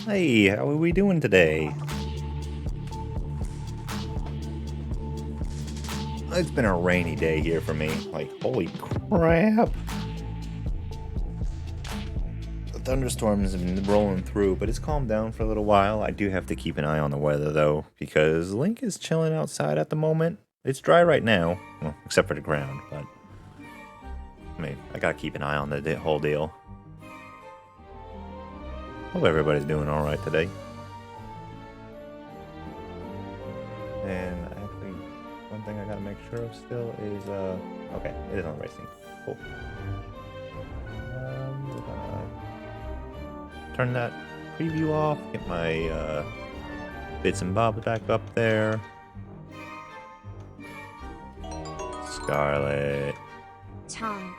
Hey, how are we doing today? It's been a rainy day here for me. Like, holy crap. The thunderstorms have been rolling through, but it's calmed down for a little while. I do have to keep an eye on the weather, though, because Link is chilling outside at the moment. It's dry right now, well, except for the ground, but I mean, I gotta keep an eye on the whole deal. Hope everybody's doing alright today. And actually, one thing I gotta make sure of still is, okay, it is on racing. Cool. We're gonna turn that preview off, get my bits and bobs back up there. Scarlet. Time.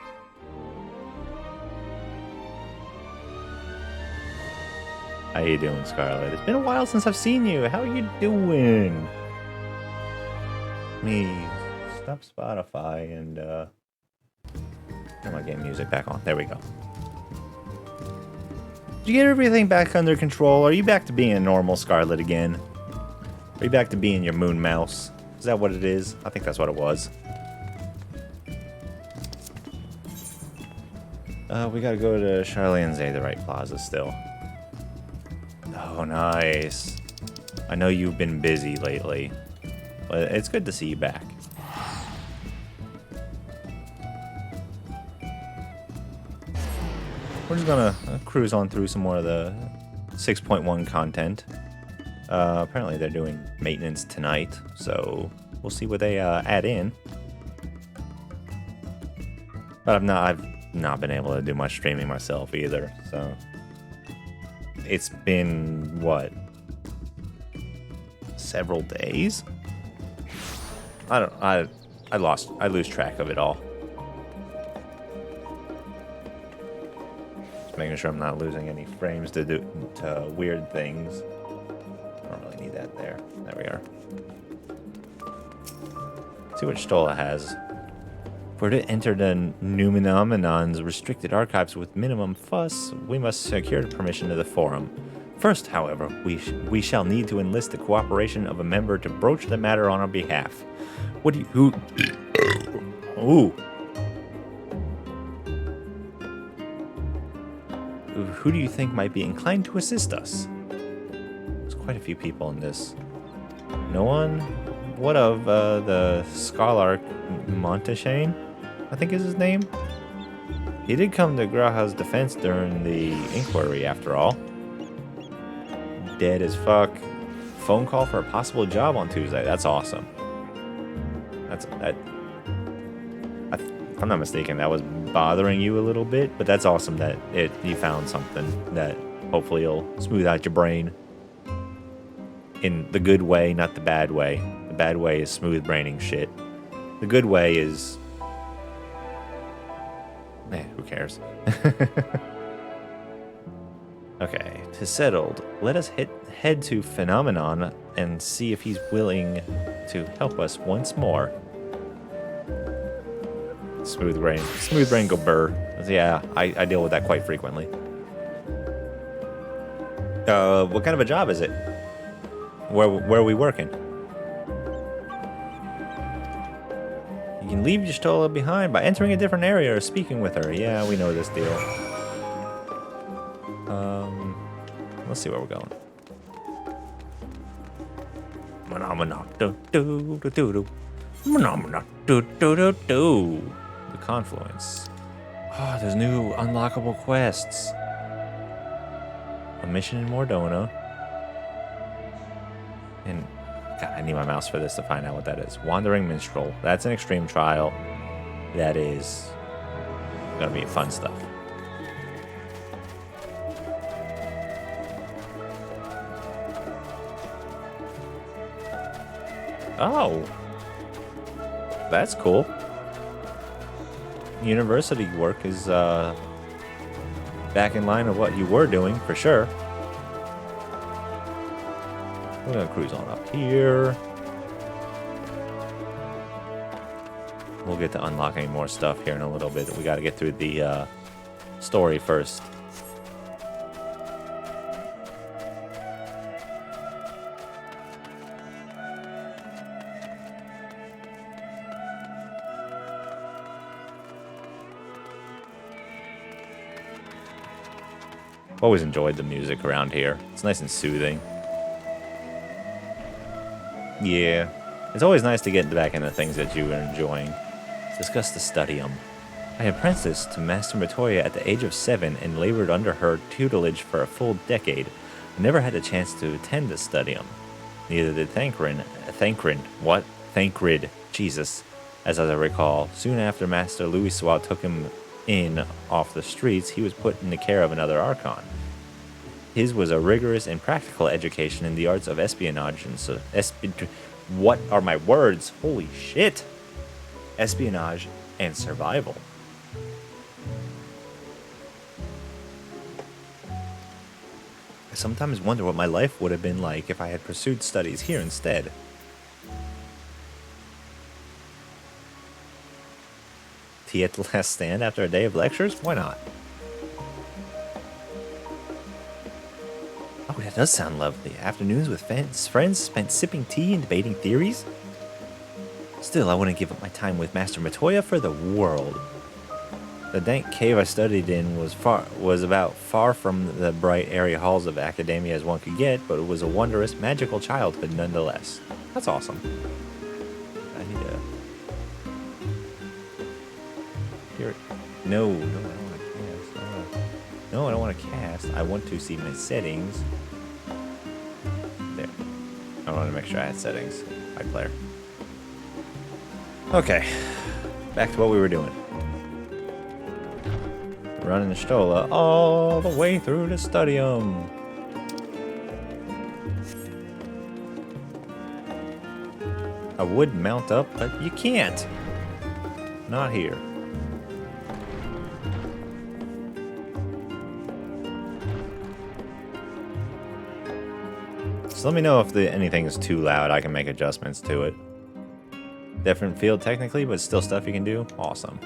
How you doing, Scarlet? It's been a while since I've seen you. How are you doing? Let me stop Spotify and I might get music back on. There we go. Did you get everything back under control? Are you back to being a normal Scarlet again? Are you back to being your moon mouse? Is that what it is? I think that's what it was. We gotta go to Charlie's Aetherite Plaza still. Oh, nice. I know you've been busy lately, but it's good to see you back. We're just gonna cruise on through some more of the 6.1 content. Apparently they're doing maintenance tonight, so we'll see what they add in. But I've not been able to do much streaming myself either, so it's been what, several days? I lose track of it all. Just making sure I'm not losing any frames to weird things. I don't really need that there. There we are. Let's see what Stola has. For to enter the Numenomenon's restricted archives with minimum fuss, we must secure permission to the forum. First, however, we shall need to enlist the cooperation of a member to broach the matter on our behalf. What do you... Who do you think might be inclined to assist us? There's quite a few people in this. No one? What of the Scholarch Monteshane, I think is his name? He did come to Graha's defense during the inquiry, after all. Dead as fuck. Phone call for a possible job on Tuesday. That's awesome. If I'm not mistaken, that was bothering you a little bit, but that's awesome that you found something that hopefully will smooth out your brain in the good way, not the bad way. The bad way is smooth braining shit. The good way is... who cares? Okay, to settled, let us head to Phenomenon and see if he's willing to help us once more. Smooth brain go burr. Yeah, I deal with that quite frequently. What kind of a job is it? Where are we working? You can leave Y'shtola behind by entering a different area or speaking with her. Yeah, we know this deal. Let's see where we're going. The Confluence. Oh, there's new unlockable quests. A mission in Mordona. And God, I need my mouse for this to find out what that is. Wandering Minstrel. That's an extreme trial. That is gonna be fun stuff. Oh, that's cool. University work is back in line with what you were doing, for sure. We're gonna cruise on up here. We'll get to unlocking more stuff here in a little bit. We gotta get through the story first. always enjoyed the music around here. It's nice and soothing. Yeah, it's always nice to get back into things that you are enjoying. Discuss the studium. I apprenticed to Master Matoya at the age of 7 and labored under her tutelage for a full decade. I never had a chance to attend the studium. Neither did Thancred, Jesus, as I recall. Soon after Master Louisoix took him in off the streets, he was put in the care of another Archon. His was a rigorous and practical education in the arts of espionage and what are my words? Holy shit! Espionage and survival. I sometimes wonder what my life would have been like if I had pursued studies here instead. Tea at the last stand after a day of lectures? Why not? Oh, that does sound lovely. Afternoons with friends spent sipping tea and debating theories? Still, I wouldn't give up my time with Master Matoya for the world. The dank cave I studied in was about far from the bright, airy halls of academia as one could get, but it was a wondrous, magical childhood nonetheless. That's awesome. I need to... Here... No, I don't want to cast. No, I don't want to cast. I want to see my settings. There. I want to make sure I had settings. Hi, Claire. Okay. Back to what we were doing. Running the Stola all the way through the studium. I would mount up, but you can't. Not here. So let me know if anything is too loud. I can make adjustments to it. Different field technically, but still stuff you can do. Awesome.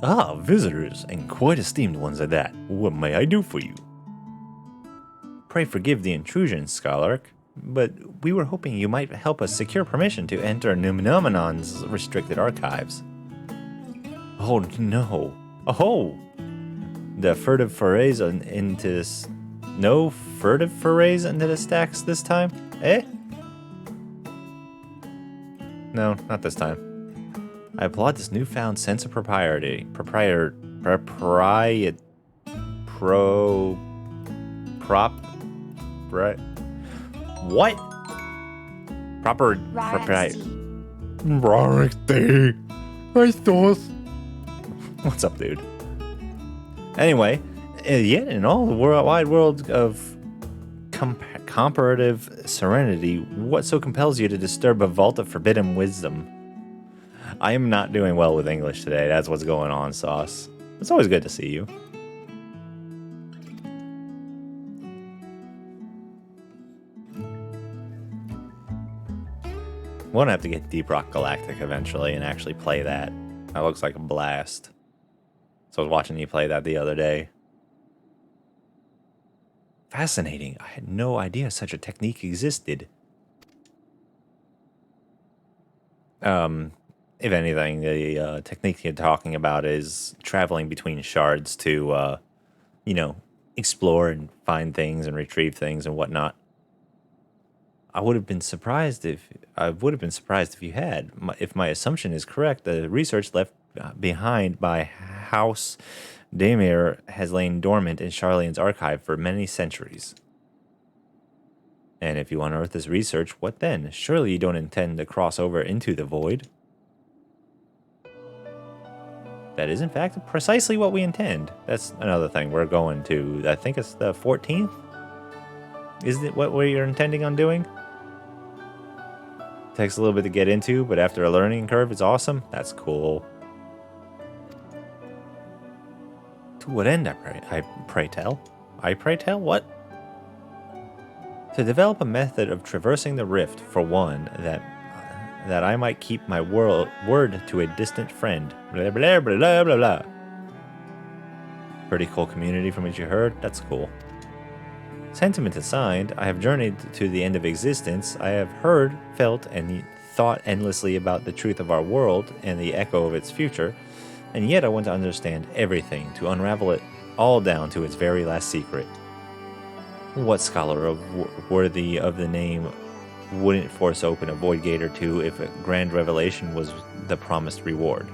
Ah, visitors, and quite esteemed ones at that. What may I do for you? Pray forgive the intrusion, Scholark, but we were hoping you might help us secure permission to enter Numenomenon's restricted archives. Oh no. Oh! The furtive forays into this... No furtive forays into the stacks this time? Eh? No, not this time. I applaud this newfound sense of propriety. What? Proper propriety. What's up, dude? Anyway, yet in all the wide world of comparative serenity, what so compels you to disturb a vault of forbidden wisdom? I am not doing well with English today. That's what's going on, Sauce. It's always good to see you. I'm gonna have to get Deep Rock Galactic eventually and actually play that. That looks like a blast. So I was watching you play that the other day. Fascinating. I had no idea such a technique existed. If anything, the technique you're talking about is traveling between shards to, you know, explore and find things and retrieve things and whatnot. I would have been surprised if you had. If my assumption is correct, the research left behind by House Daemir has lain dormant in Charlene's archive for many centuries. And if you unearth this research, what then? Surely you don't intend to cross over into the void. That is, in fact, precisely what we intend. That's another thing. We're going to, I think it's the 14th? Isn't it what we're intending on doing? Takes a little bit to get into, but after a learning curve, it's awesome. That's cool. To what end, I pray tell? I pray tell? What? To develop a method of traversing the rift, for one, that I might keep my word to a distant friend. Blah, blah, blah, blah, blah, blah. Pretty cool community from what you heard. That's cool. Sentiment assigned, I have journeyed to the end of existence. I have heard, felt, and thought endlessly about the truth of our world and the echo of its future. And yet I want to understand everything, to unravel it all down to its very last secret. What scholar worthy of the name wouldn't force open a void gate or two if a grand revelation was the promised reward?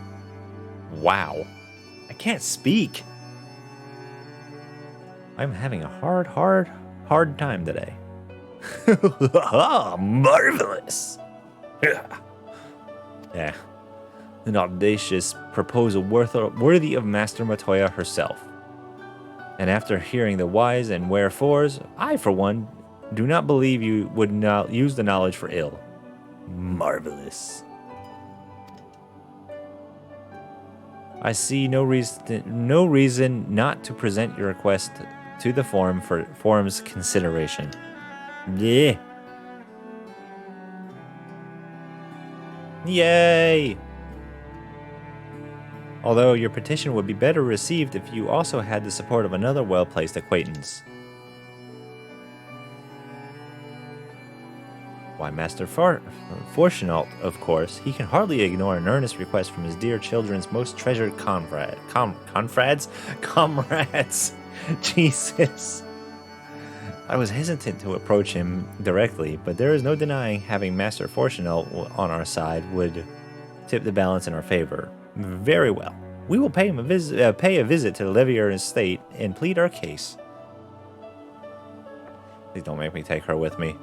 Wow. I can't speak. I'm having a hard time today. Marvelous. Yeah. An audacious proposal worthy of Master Matoya herself. And after hearing the whys and wherefores, I, for one, do not believe you would not use the knowledge for ill. Marvelous. I see no reason not to present your request to the forum for forum's consideration. Yeah. Yay! Although your petition would be better received if you also had the support of another well-placed acquaintance. Why, Master Fortunault, of course. He can hardly ignore an earnest request from his dear children's most treasured comrades? Jesus. I was hesitant to approach him directly, but there is no denying having Master Fortunault on our side would tip the balance in our favor. Very well. We will pay a visit to the Levier estate and plead our case. Please don't make me take her with me.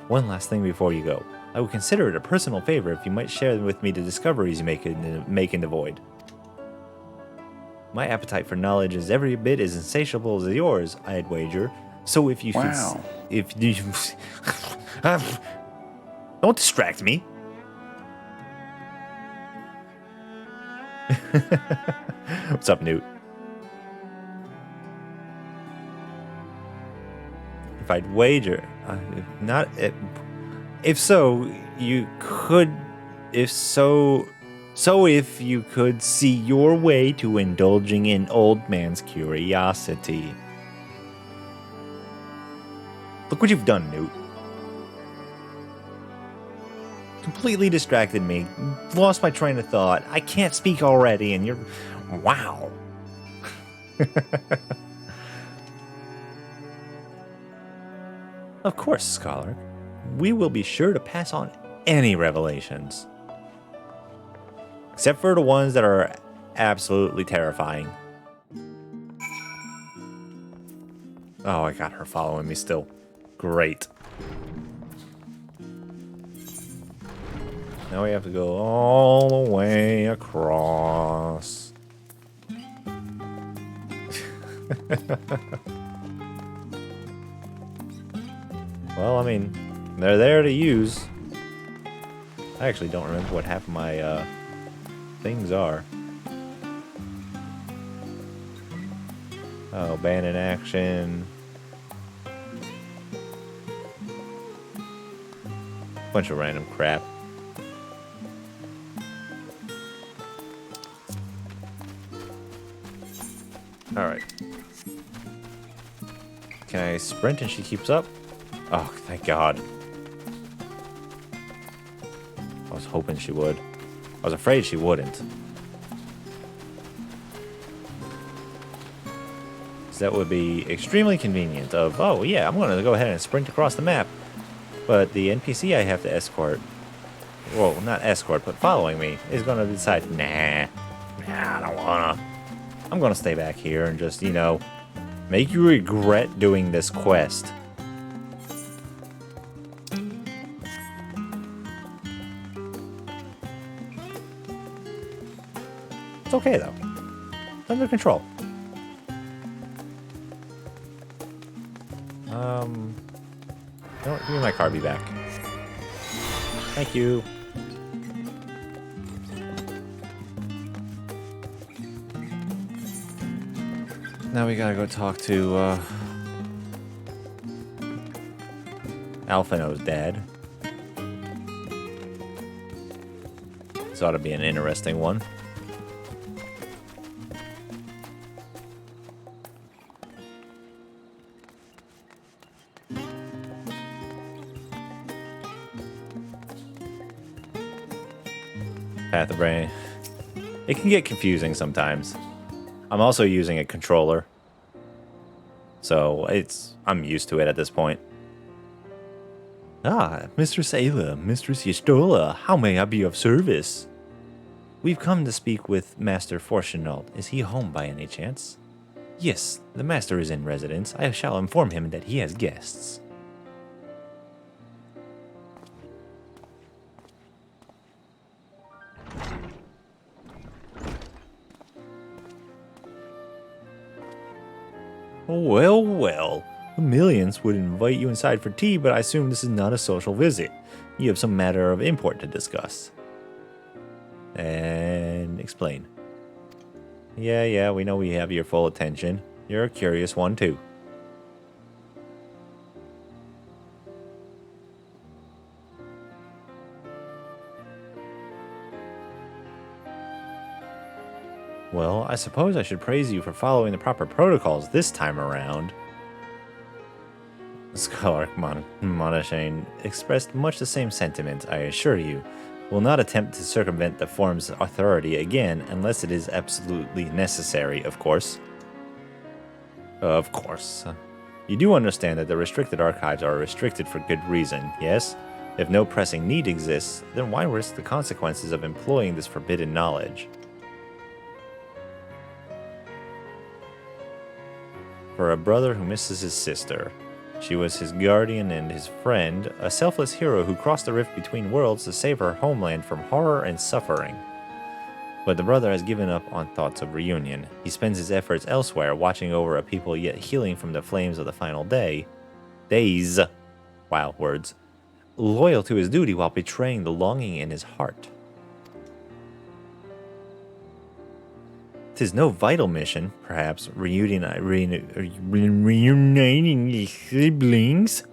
One last thing before you go. I would consider it a personal favor if you might share with me the discoveries you make in the void. My appetite for knowledge is every bit as insatiable as yours, I'd wager. So if you don't distract me. What's up, Newt? If I'd wager, if you could see your way to indulging in old man's curiosity. Look what you've done, Newt. Completely distracted me, lost my train of thought. I can't speak already, and you're... Wow. Of course, Scholar. We will be sure to pass on any revelations. Except for the ones that are absolutely terrifying. Oh, I got her following me still. Great. Now we have to go all the way across. Well, I mean, they're there to use. I actually don't remember what half of my things are. Oh, abandon action. Bunch of random crap. Alright. Can I sprint and she keeps up? Oh, thank God. I was hoping she would. I was afraid she wouldn't. So that would be extremely convenient of, oh yeah, I'm going to go ahead and sprint across the map. But the NPC I have to escort, well, not escort, but following me, is going to decide, nah, I don't want to. I'm going to stay back here and just, you know, make you regret doing this quest. It's okay, though. It's under control. Give me my Carby back. Thank you. Now we gotta go talk to, Alphino's dad. This ought to be an interesting one. Path of Brain. It can get confusing sometimes. I'm also using a controller, so I'm used to it at this point. Ah, Mistress Ayla, Mistress Yestola, how may I be of service? We've come to speak with Master Fortunault. Is he home by any chance? Yes, the master is in residence. I shall inform him that he has guests. Well, well. The millions would invite you inside for tea, but I assume this is not a social visit. You have some matter of import to discuss. And explain. Yeah, we know we have your full attention. You're a curious one, too. Well, I suppose I should praise you for following the proper protocols this time around. Scholar Monashane expressed much the same sentiment, I assure you. Will not attempt to circumvent the form's authority again unless it is absolutely necessary, of course. Of course. You do understand that the restricted archives are restricted for good reason, yes? If no pressing need exists, then why risk the consequences of employing this forbidden knowledge? For a brother who misses his sister. She was his guardian and his friend, a selfless hero who crossed the rift between worlds to save her homeland from horror and suffering. But the brother has given up on thoughts of reunion. He spends his efforts elsewhere, watching over a people yet healing from the flames of the final days. Wow, words. Loyal to his duty while betraying the longing in his heart. 'Tis no vital mission, perhaps, reuniting his siblings,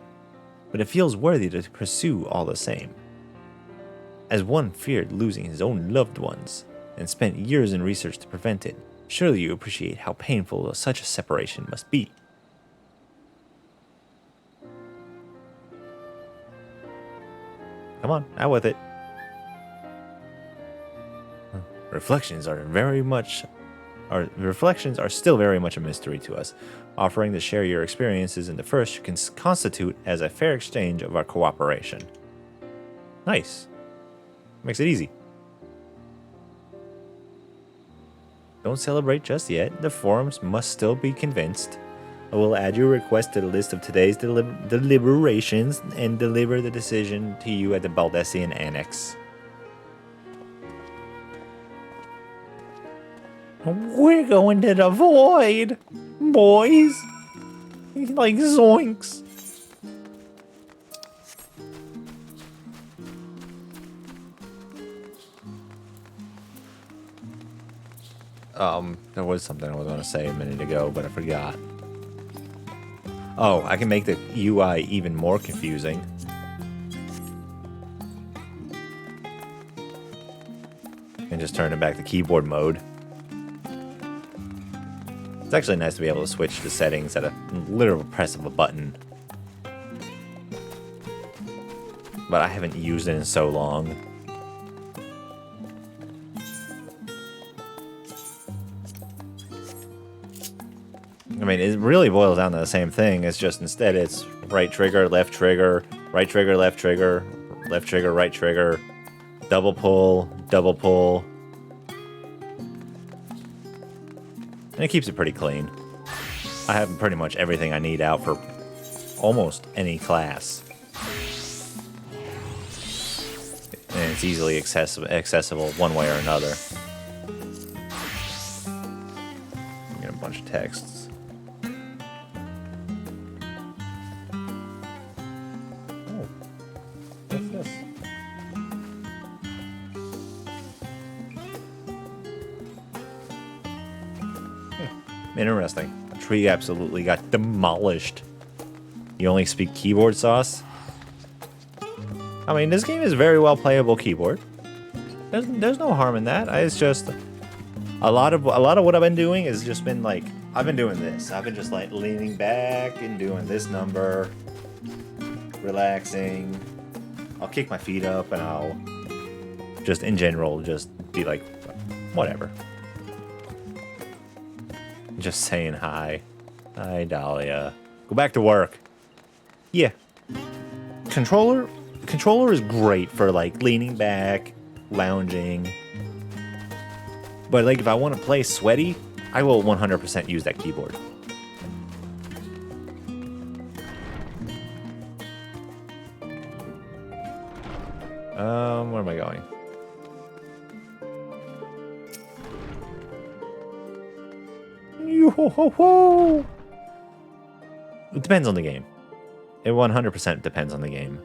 but it feels worthy to pursue all the same. As one feared losing his own loved ones, and spent years in research to prevent it, surely you appreciate how painful such a separation must be. Come on, out with it. Reflections are still very much a mystery to us. Offering to share your experiences in the first can constitute as a fair exchange of our cooperation. Nice. Makes it easy. Don't celebrate just yet. The forums must still be convinced. I will add your request to the list of today's deliberations and deliver the decision to you at the Baldessian Annex. We're going to the void, boys. Like zoinks. There was something I was going to say a minute ago, but I forgot. Oh, I can make the UI even more confusing. And just turn it back to keyboard mode. It's actually nice to be able to switch the settings at a literal press of a button. But I haven't used it in so long. I mean, it really boils down to the same thing. It's just instead it's right trigger, left trigger, right trigger, left trigger, left trigger, right trigger, double pull, double pull. And it keeps it pretty clean. I have pretty much everything I need out for almost any class. And it's easily accessible one way or another. Get a bunch of texts. Oh, what's this? Interesting. The tree absolutely got demolished. You only speak keyboard sauce? I mean, this game is very well playable keyboard. There's no harm in that. It's just a lot of what I've been doing has just been like I've been doing this. I've been just like leaning back and doing this number, relaxing. I'll kick my feet up and I'll just in general just be like whatever. Just saying hi. Hi, Dahlia. Go back to work. Yeah. Controller is great for like leaning back, lounging. But like if I want to play sweaty, I will 100% use that keyboard. Where am I going? Yo-ho-ho-ho! It depends on the game. It 100% depends on the game.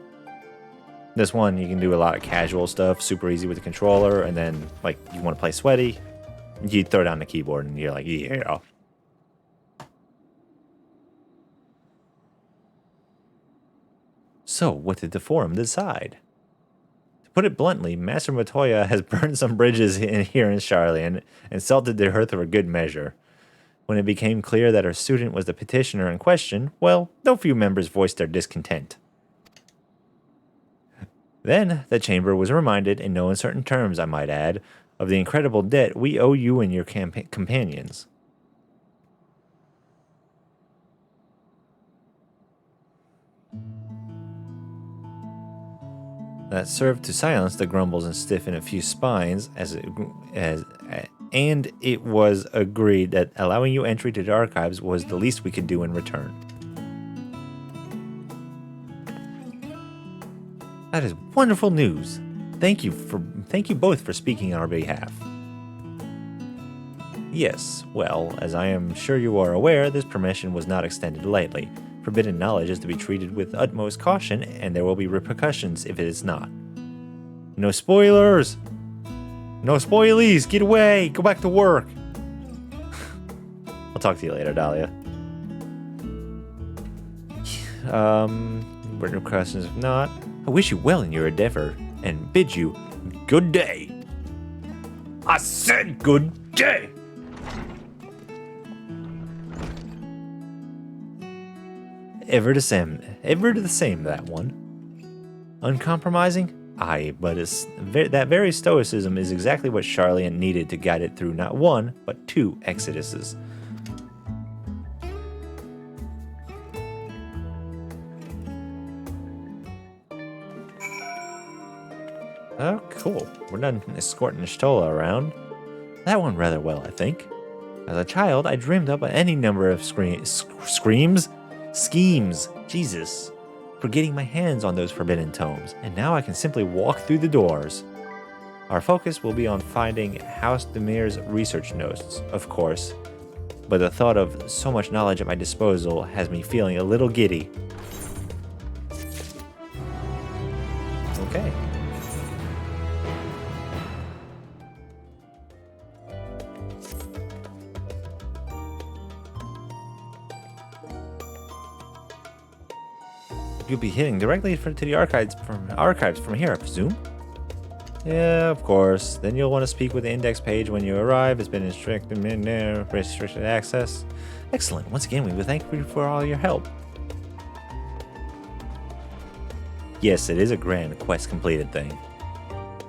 This one, you can do a lot of casual stuff, super easy with the controller, and then, like, you want to play sweaty, you throw down the keyboard, and you're like, yeah. So, what did the forum decide? To put it bluntly, Master Matoya has burned some bridges here in Charlie and salted the earth for good measure. When it became clear that our student was the petitioner in question, well, no few members voiced their discontent. Then, the chamber was reminded, in no uncertain terms I might add, of the incredible debt we owe you and your companions. That served to silence the grumbles and stiffen a few spines, and it was agreed that allowing you entry to the archives was the least we could do in return. That is wonderful news. Thank you both for speaking on our behalf. Yes, well, as I am sure you are aware, this permission was not extended lightly. Forbidden knowledge is to be treated with utmost caution, and there will be repercussions if it is not. No spoilers! No spoilies! Get away! Go back to work! I'll talk to you later, Dahlia. Written questions if not. I wish you well in your endeavor, and bid you good day. I said good day! Ever the same, that one. Uncompromising? Aye, but that very stoicism is exactly what Charlian needed to guide it through not one, but 2 exoduses. Oh, cool. We're done escorting Stola around. That went rather well, I think. As a child, I dreamed up any number of schemes, Jesus, for getting my hands on those forbidden tomes, and now I can simply walk through the doors. Our focus will be on finding House Demir's research notes, of course, but the thought of so much knowledge at my disposal has me feeling a little giddy. Okay. You'll be heading directly to the archives from here, I presume? Yeah, of course. Then you'll want to speak with the index page when you arrive. It's been restricted access. Excellent. Once again, we would thank you for all your help. Yes, it is a grand quest completed thing.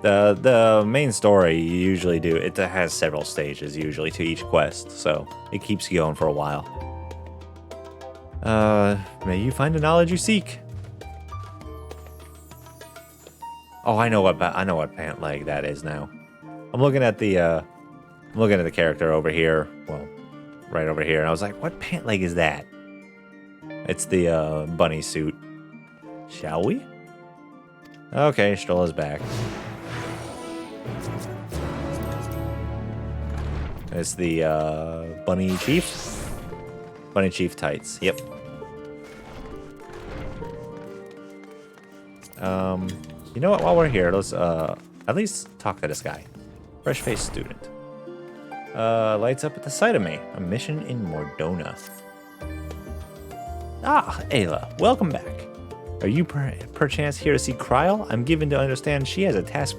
The main story you usually do, it has several stages usually to each quest, so it keeps you going for a while. May you find the knowledge you seek. Oh, I know what pant leg that is now. I'm looking at the character over here. Well, right over here, and I was like, what pant leg is that? It's the bunny suit. Shall we? Okay, Stola's back. It's the bunny chief. Bunny chief tights. Yep. You know what? While we're here, let's at least talk to this guy. Fresh-faced student. Lights up at the sight of me. A mission in Mordona. Ah, Ayla, welcome back. Are you perchance here to see Kryl? I'm given to understand she has a task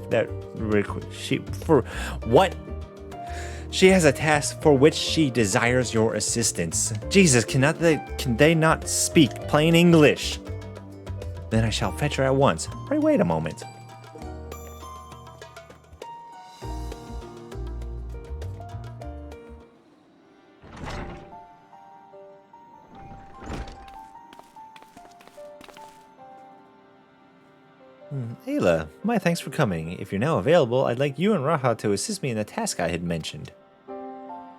She has a task for which she desires your assistance. Jesus, can they not speak plain English? Then I shall fetch her at once. Pray wait a moment. Ayla, my thanks for coming. If you're now available, I'd like you and Raha to assist me in the task I had mentioned.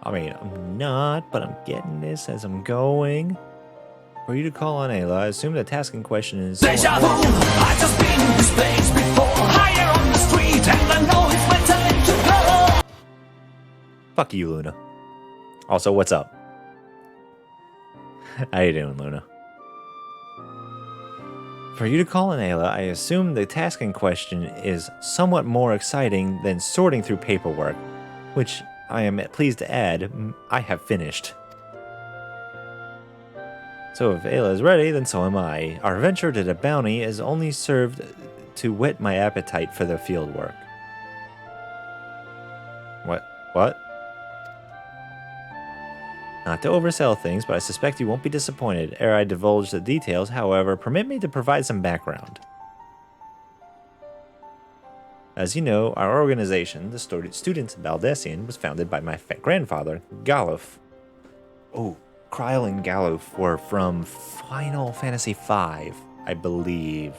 I mean, I'm not, but I'm getting this as I'm going. For you to call on Ayla, I assume the task in question is... Deja vu, I've just been in this place before. Higher on the street, and I know it's my time to go. Fuck you, Luna. Also, what's up? How you doing, Luna? For you to call on Ayla, I assume the task in question is somewhat more exciting than sorting through paperwork, which I am pleased to add, I have finished. So if Ayla is ready, then so am I. Our venture to the bounty has only served to whet my appetite for the field work. What? Not to oversell things, but I suspect you won't be disappointed ere I divulge the details. However, permit me to provide some background. As you know, our organization, the Students of Baldessian, was founded by my grandfather, Galuf. Oh, Kryl and Galuf were from Final Fantasy V, I believe.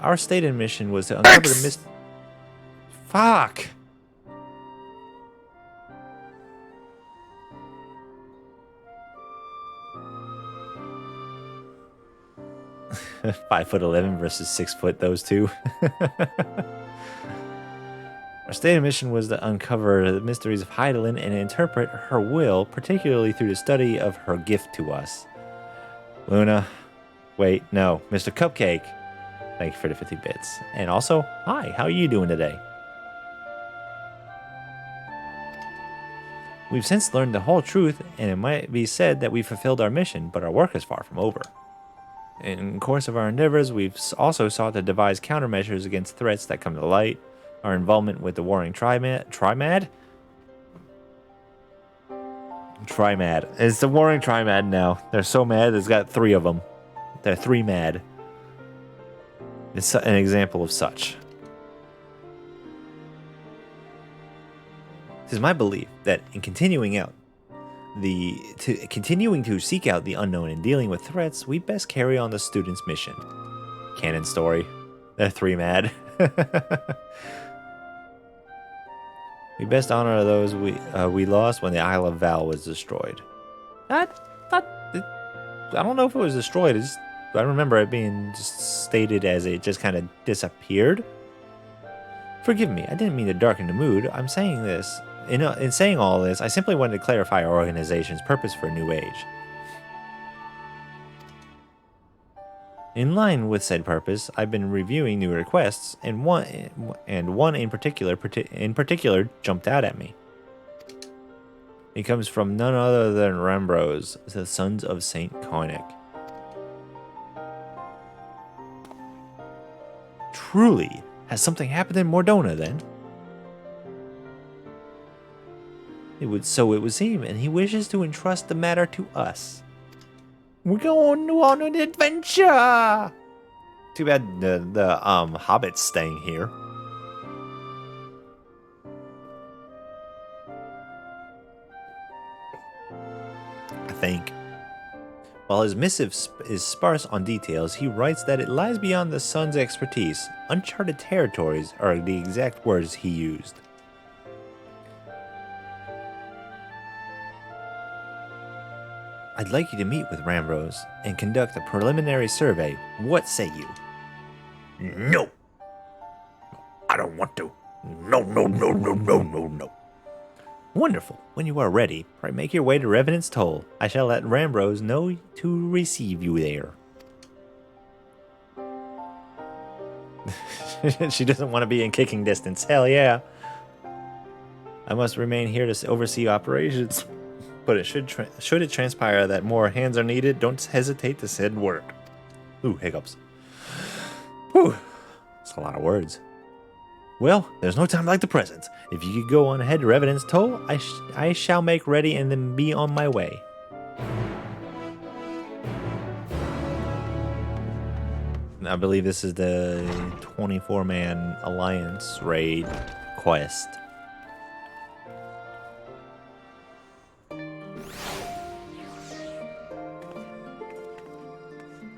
Our stated mission was to uncover the mystery. Fuck! (5'11" versus 6 foot, those two. Our stated mission was to uncover the mysteries of Heidelin and interpret her will, particularly through the study of her gift to us. Luna. Wait, no. Mr. Cupcake. Thank you for the 50 bits. And also, hi, how are you doing today? We've since learned the whole truth, and it might be said that we fulfilled our mission, but our work is far from over. In the course of our endeavors, we've also sought to devise countermeasures against threats that come to light. Our involvement with the warring Trimad? Trimad. It's the warring Trimad now. They're so mad, there's got 3 of them. They're 3 mad. It's an example of such. It is my belief that in continuing to seek out the unknown and dealing with threats, we best carry on the student's mission. Canon story. They're 3 mad. We best honor those we lost when the Isle of Val was destroyed. I don't know if it was destroyed. I remember it being just stated as it just kind of disappeared. Forgive me, I didn't mean to darken the mood. I'm saying this. In saying all this, I simply wanted to clarify our organization's purpose for a new age. In line with said purpose, I've been reviewing new requests, and one in particular jumped out at me. It comes from none other than Rambros, the Sons of Saint Koenig. Truly, has something happened in Mordona then? So it would seem, and he wishes to entrust the matter to us. We're going on an adventure! Too bad the hobbit's staying here. I think. While his missive is sparse on details, he writes that it lies beyond the son's expertise. Uncharted territories are the exact words he used. I'd like you to meet with Rambros and conduct a preliminary survey. What say you? No. I don't want to. No. Wonderful. When you are ready, pray make your way to Revenant's Toll. I shall let Rambros know to receive you there. She doesn't want to be in kicking distance. Hell yeah. I must remain here to oversee operations. But it should it transpire that more hands are needed, don't hesitate to send word. Ooh, hiccups. Whew. That's a lot of words. Well, there's no time like the present. If you could go on ahead to Revenant's Toll, I shall make ready and then be on my way. I believe this is the 24-man Alliance raid quest.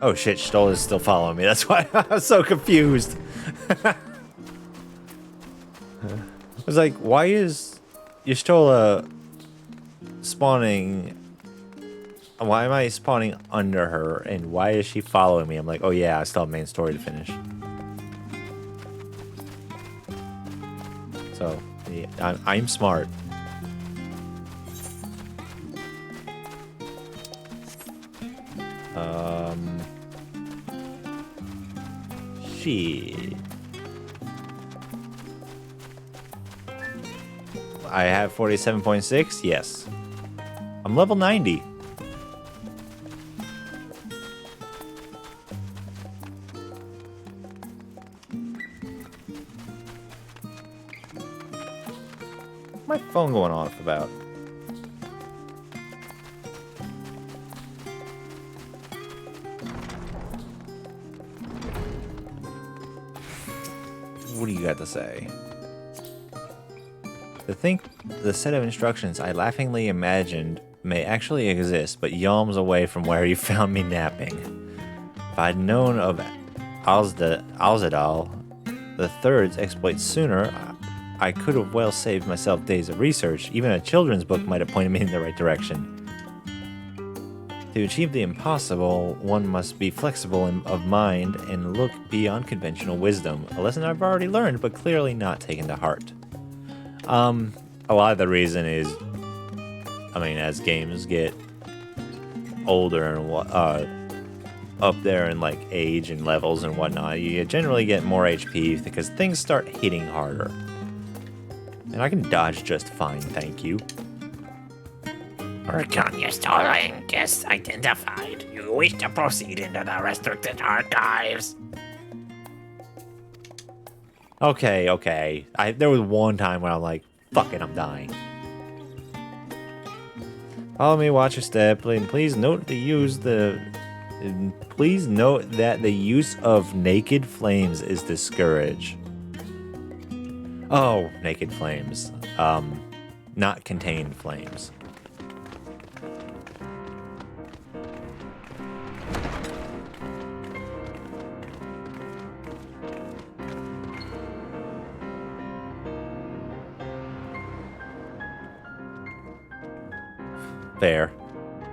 Oh shit, Stoll is still following me. That's why I was so confused. I was like, why is Y'shtola spawning? Why am I spawning under her? And why is she following me? I'm like, oh yeah, I still have main story to finish. So, yeah, I'm smart. Shit. I have 47.6? Yes. I'm level 90. My phone going off about? What do you got to say? The set of instructions I laughingly imagined may actually exist, but yalms away from where you found me napping. If I'd known of Alzadal the Third's exploits sooner, I could have well saved myself days of research. Even a children's book might have pointed me in the right direction. To achieve the impossible, one must be flexible of mind and look beyond conventional wisdom. A lesson I've already learned, but clearly not taken to heart. A lot of the reason is, I mean, as games get older and up there in like age and levels and whatnot, you generally get more HP because things start hitting harder. And I can dodge just fine, thank you. Recon your stolen guests identified. You wish to proceed into the restricted archives. Okay. There was one time where I'm like, fuck it, I'm dying. Follow me, watch your step, and please note that the use of naked flames is discouraged. Oh, naked flames. Not contained flames. Fair.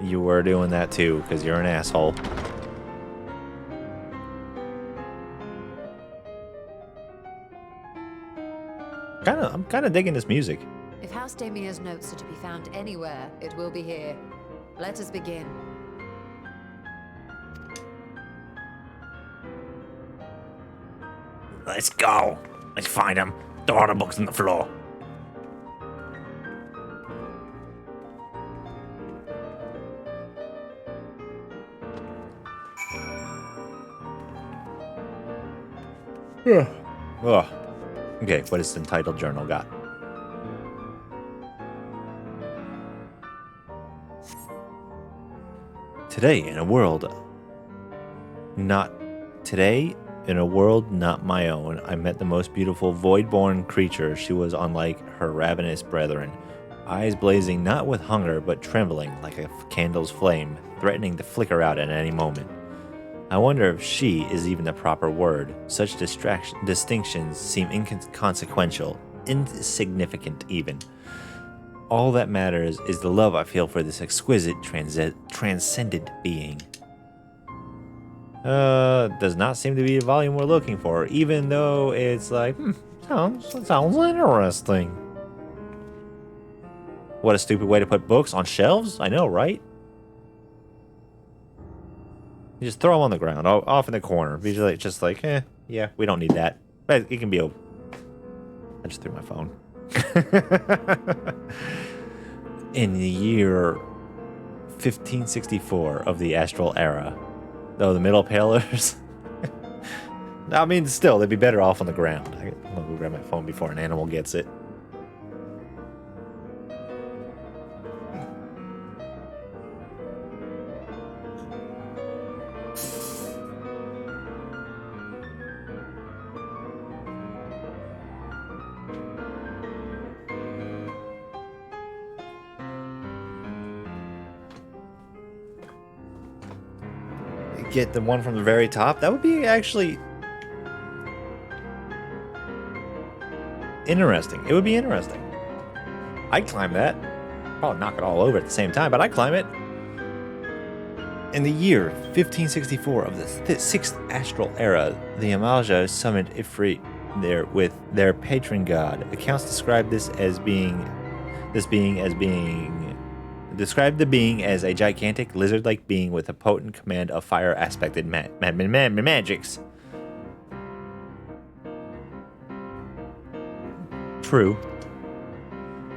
You were doing that too, because you're an asshole. I'm kind of digging this music. If House Damia's notes are to be found anywhere, it will be here. Let us begin. Let's go. Let's find them. Throw all the books on the floor. Ugh. Okay, what does the entitled journal got? Today, in a world not my own, I met the most beautiful void-born creature. She was unlike her ravenous brethren, eyes blazing not with hunger but trembling like a candle's flame, threatening to flicker out at any moment. I wonder if she is even the proper word. Such distinctions seem inconsequential, insignificant even. All that matters is the love I feel for this exquisite, transcendent being. Does not seem to be the volume we're looking for, even though it's like, sounds interesting. What a stupid way to put books on shelves. I know, right? You just throw them on the ground, off in the corner. Just like, yeah, we don't need that. But it can be open. I just threw my phone. In the year 1564 of the Astral Era, though the Middle Palers, I mean, still, they'd be better off on the ground. I'm gonna go grab my phone before an animal gets it. get the one from the very top? That would be actually interesting. It would be interesting. I'd climb that. Probably knock it all over at the same time, but I'd climb it. In the year 1564 of the 6th astral era, the Amalja summoned Ifrit there with their patron god. Accounts describe describe the being as a gigantic lizard-like being with a potent command of fire-aspected magics. True.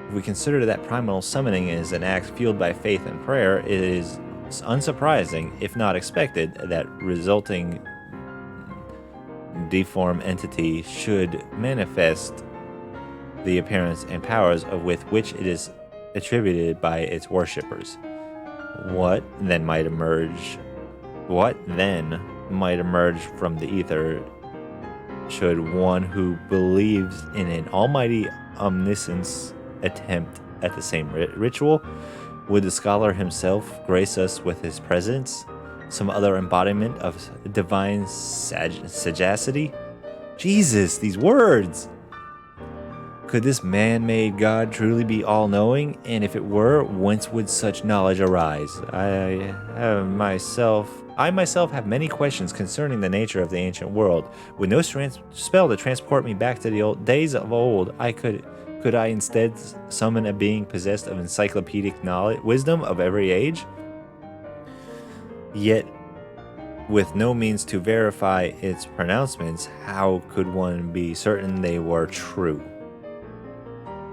If we consider that primal summoning is an act fueled by faith and prayer, it is unsurprising, if not expected, that resulting deformed entity should manifest the appearance and powers of with which it is attributed by its worshippers. What then might emerge from the ether should one who believes in an almighty omniscience attempt at the same ritual? Would the scholar himself grace us with his presence? Some other embodiment of divine sagacity? Jesus, these words! Could this man-made God truly be all-knowing? And if it were, whence would such knowledge arise? I myself have many questions concerning the nature of the ancient world. With no spell to transport me back to the old days of old, could I instead summon a being possessed of encyclopedic knowledge, wisdom of every age? Yet, with no means to verify its pronouncements, how could one be certain they were true?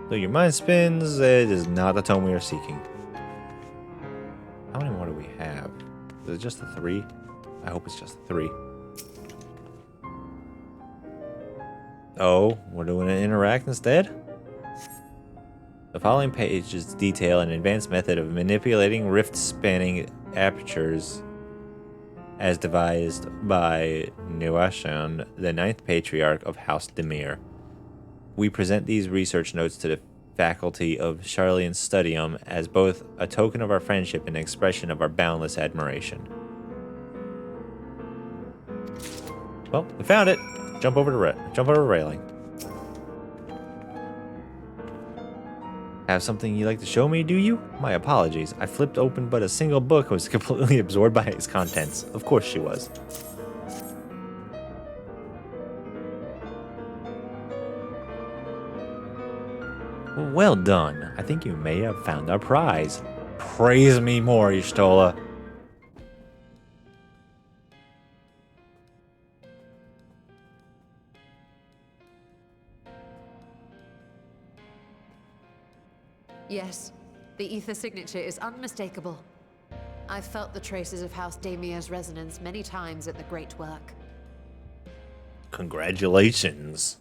So your mind spins, it is not the tone we are seeking. How many more do we have? Is it just the 3? I hope it's just the 3. Oh, we're doing an interact instead? The following pages detail an advanced method of manipulating rift-spanning apertures as devised by Nuashan, the 9th patriarch of House Demir. We present these research notes to the faculty of Charlian Studium as both a token of our friendship and an expression of our boundless admiration. Well, we found it. Jump over the railing. Have something you'd like to show me, do you? My apologies. I flipped open but a single book and was completely absorbed by its contents. Of course she was. Well done. I think you may have found our prize. Praise me more, Y'shtola. Yes, the ether signature is unmistakable. I've felt the traces of House Demir's resonance many times at the Great Work. Congratulations.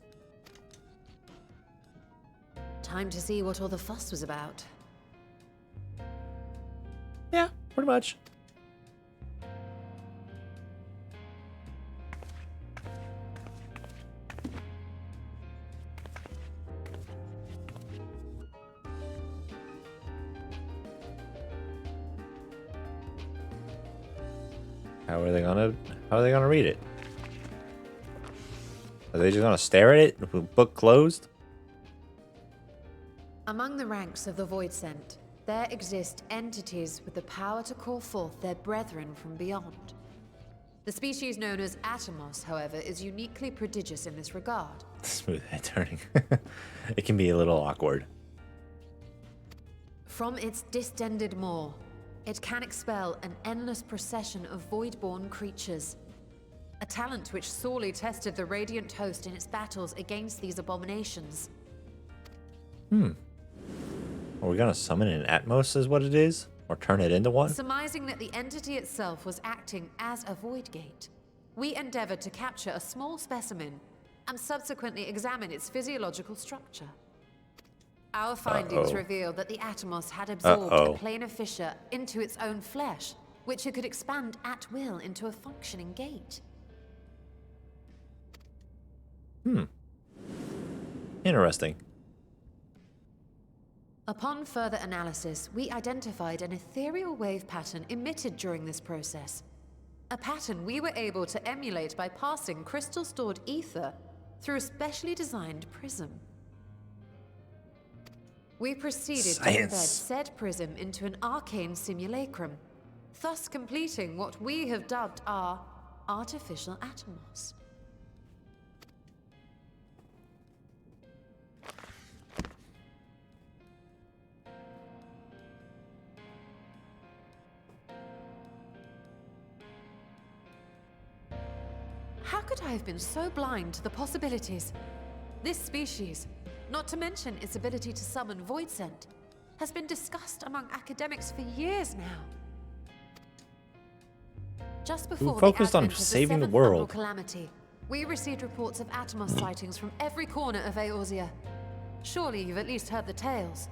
Time to see what all the fuss was about. Yeah, pretty much. How are they gonna read it? Are they just gonna stare at it with the book closed? Among the ranks of the Void Sent, there exist entities with the power to call forth their brethren from beyond. The species known as Atomos, however, is uniquely prodigious in this regard. Smooth head turning. It can be a little awkward. From its distended maw, it can expel an endless procession of void-born creatures. A talent which sorely tested the Radiant Host in its battles against these abominations. Are we gonna summon an Atmos is what it is? Or turn it into one? Surmising that the entity itself was acting as a void gate, we endeavored to capture a small specimen and subsequently examine its physiological structure. Our findings revealed that the Atomos had absorbed a planar fissure into its own flesh, which it could expand at will into a functioning gate. Interesting. Upon further analysis, we identified an ethereal wave pattern emitted during this process. A pattern we were able to emulate by passing crystal-stored ether through a specially designed prism. We proceeded to embed Science. said prism into an arcane simulacrum, thus completing what we have dubbed our artificial atomos. How could I have been so blind to the possibilities? This species, not to mention its ability to summon void scent, has been discussed among academics for years now. Just before focused the on advent of saving the seventh world. fungal calamity, we received reports of Atomos sightings from every corner of Eorzea. Surely you've at least heard the tales.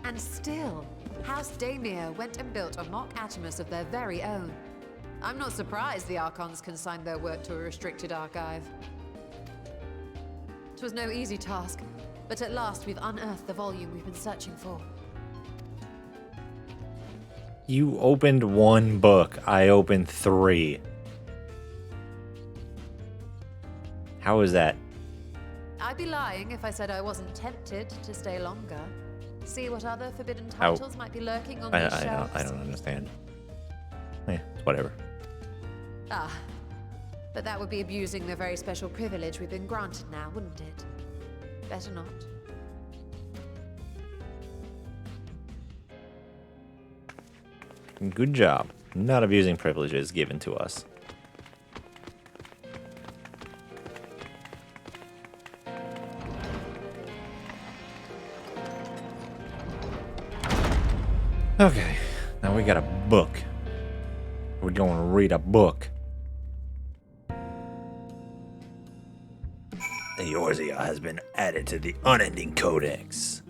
And still, House Daimir went and built a mock Atomos of their very own. I'm not surprised the Archons consigned their work to a restricted archive. It was no easy task, but at last we've unearthed the volume we've been searching for. You opened one book. I opened 3. How is that? I'd be lying if I said I wasn't tempted to stay longer. See what other forbidden How- titles might be lurking on I these shelves. don't understand. Whatever. Ah, but that would be abusing the very special privilege we've been granted now, wouldn't it? Better not. Good job. Not abusing privileges given to us. Okay, now we got a book. We're going to read a book. Eorzea has been added to the Unending Codex.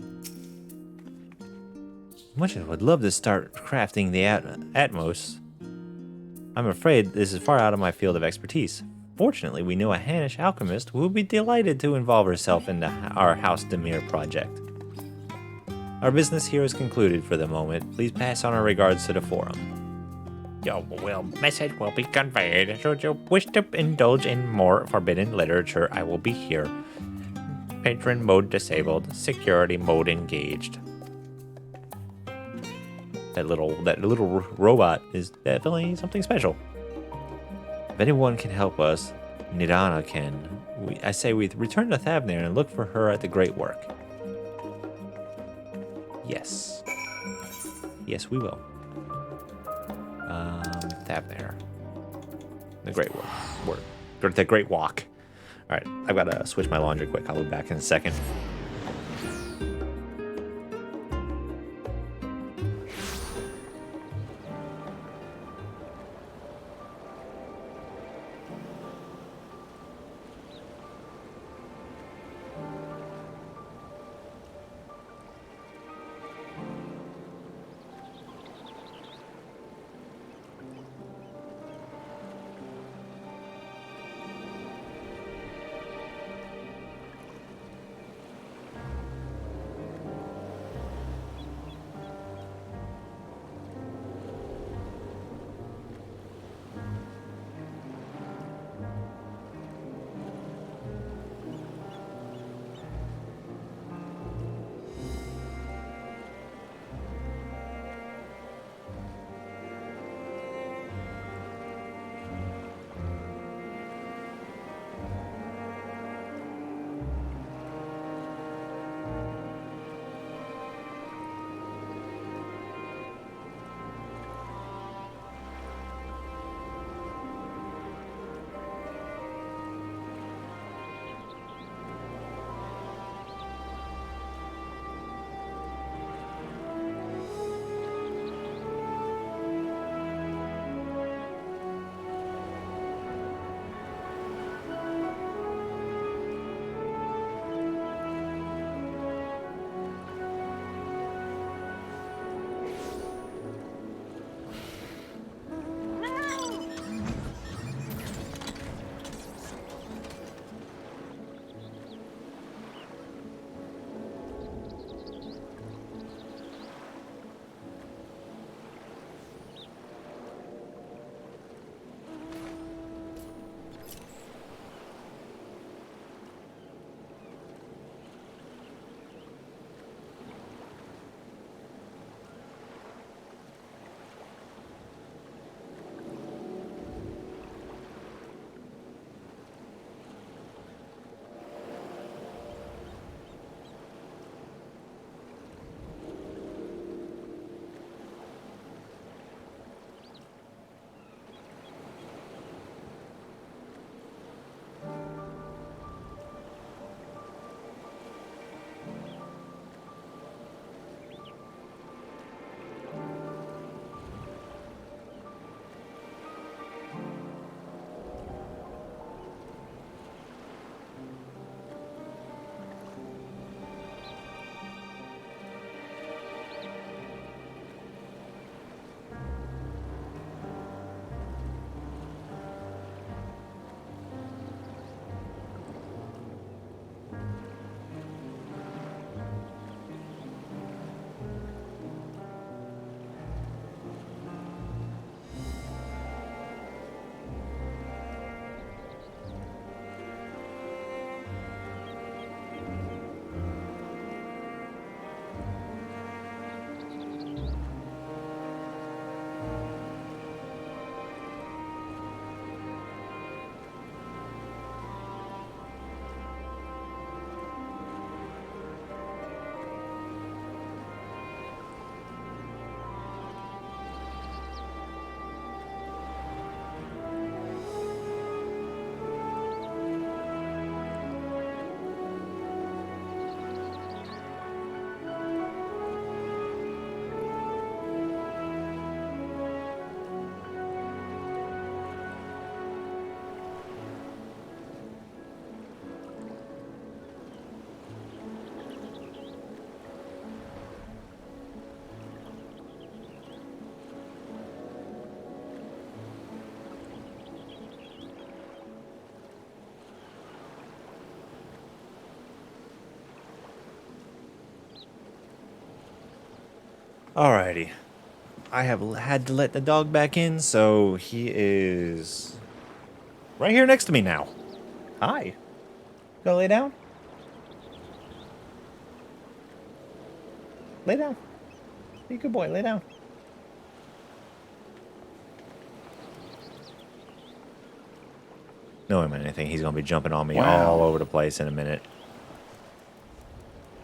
Much as I would love to start crafting the Atmos, I'm afraid this is far out of my field of expertise. Fortunately, we know a Hanish alchemist who will be delighted to involve herself in our House Demir project. Our business here is concluded for the moment. Please pass on our regards to the forum. Your message will be conveyed. Should you wish to indulge in more forbidden literature, I will be here. Patron mode disabled. Security mode engaged. That little robot is definitely something special. If anyone can help us, Nidana can. I say we return to Thavnir and look for her at the Great Work. Yes. Yes, we will. Thavnir. The Great Work. The Great Walk. Alright, I've got to switch my laundry quick. I'll be back in a second. Alrighty. I have had to let the dog back in, so he is right here next to me now. Hi. Go lay down? Lay down. Be a good boy, lay down. Knowing anything, he's gonna be jumping on me all over the place in a minute.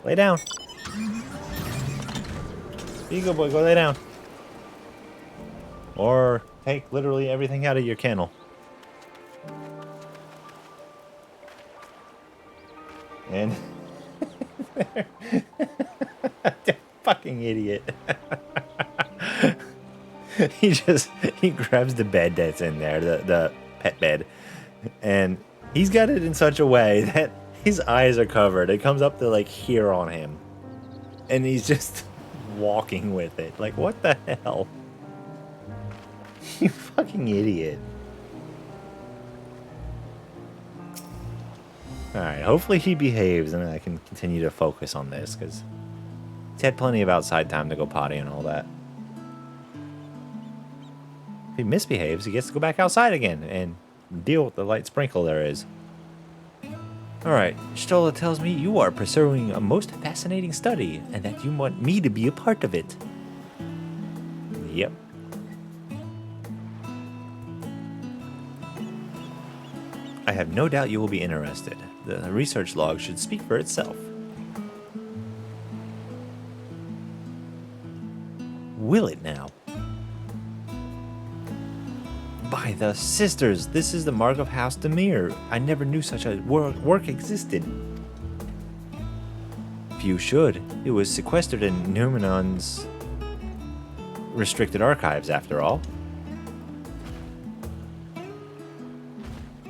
Lay down. Be a good boy, go lay down. Or take literally everything out of your kennel. And fucking idiot. he grabs the bed that's in there, the pet bed, and he's got it in such a way that his eyes are covered. It comes up to like here on him. And he's just walking with it. Like, what the hell? You fucking idiot. Alright, hopefully he behaves and I can continue to focus on this, because he's had plenty of outside time to go potty and all that. If he misbehaves, he gets to go back outside again and deal with the light sprinkle there is. Alright, Stola tells me you are pursuing a most fascinating study and that you want me to be a part of it. Yep. I have no doubt you will be interested. The research log should speak for itself. Will it now? By the sisters, this is the mark of House Demir. I never knew such a work existed. Few should. It was sequestered in Numenon's restricted archives, after all.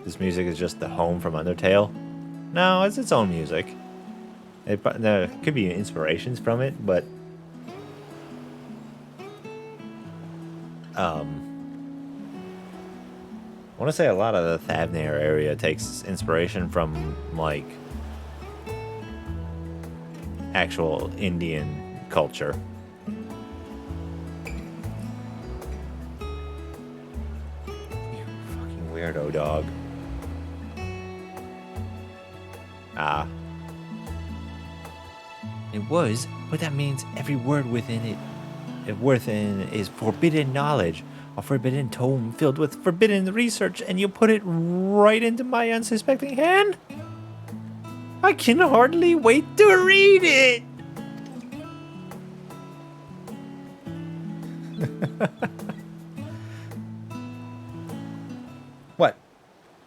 This music is just the home from Undertale. No, it's its own music. There could be inspirations from it, but I want to say a lot of the Thavnair area takes inspiration from, like, actual Indian culture. You fucking weirdo dog. Ah. It was, but that means every word within is forbidden knowledge. A forbidden tome filled with forbidden research, and you put it right into my unsuspecting hand? I can hardly wait to read it! What?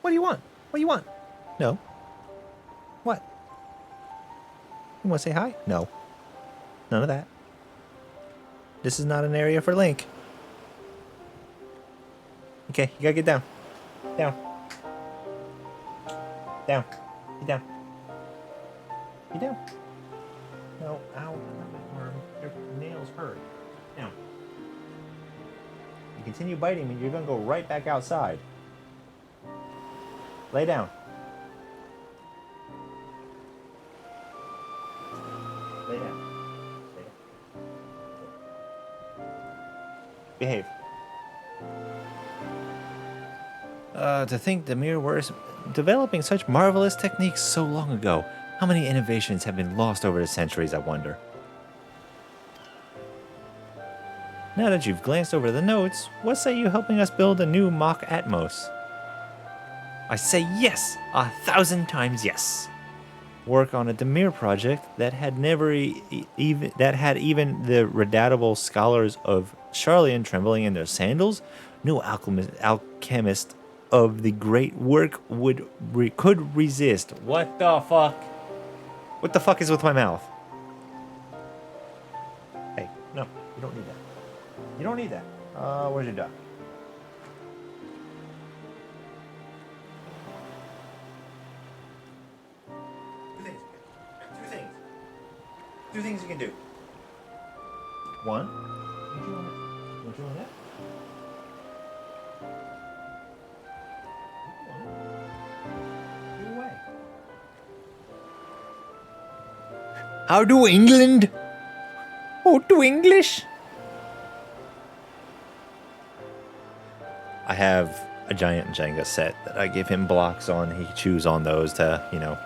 What do you want? What do you want? No. What? You want to say hi? No. None of that. This is not an area for Link. Okay, you gotta get down. Down. Down. Get down. Get down. No, ow, not my arm. Your nails hurt. Down. You continue biting me, you're gonna go right back outside. Lay down. Lay down. Lay down. Behave. To think Demir was developing such marvelous techniques so long ago. How many innovations have been lost over the centuries, I wonder. Now that you've glanced over the notes, what say you helping us build a new mock Atmos? I say yes, 1,000 times yes. Work on a Demir project that had never even the redoubtable scholars of Charlian trembling in their sandals. No alchemist of the great work could resist. What the fuck? What the fuck is with my mouth? Hey, no, you don't need that. You don't need that. Where's your duck? Two things you can do. One, don't you want that? How do England? Oh, to English? I have a giant Jenga set that I give him blocks on. He chews on those to, you know,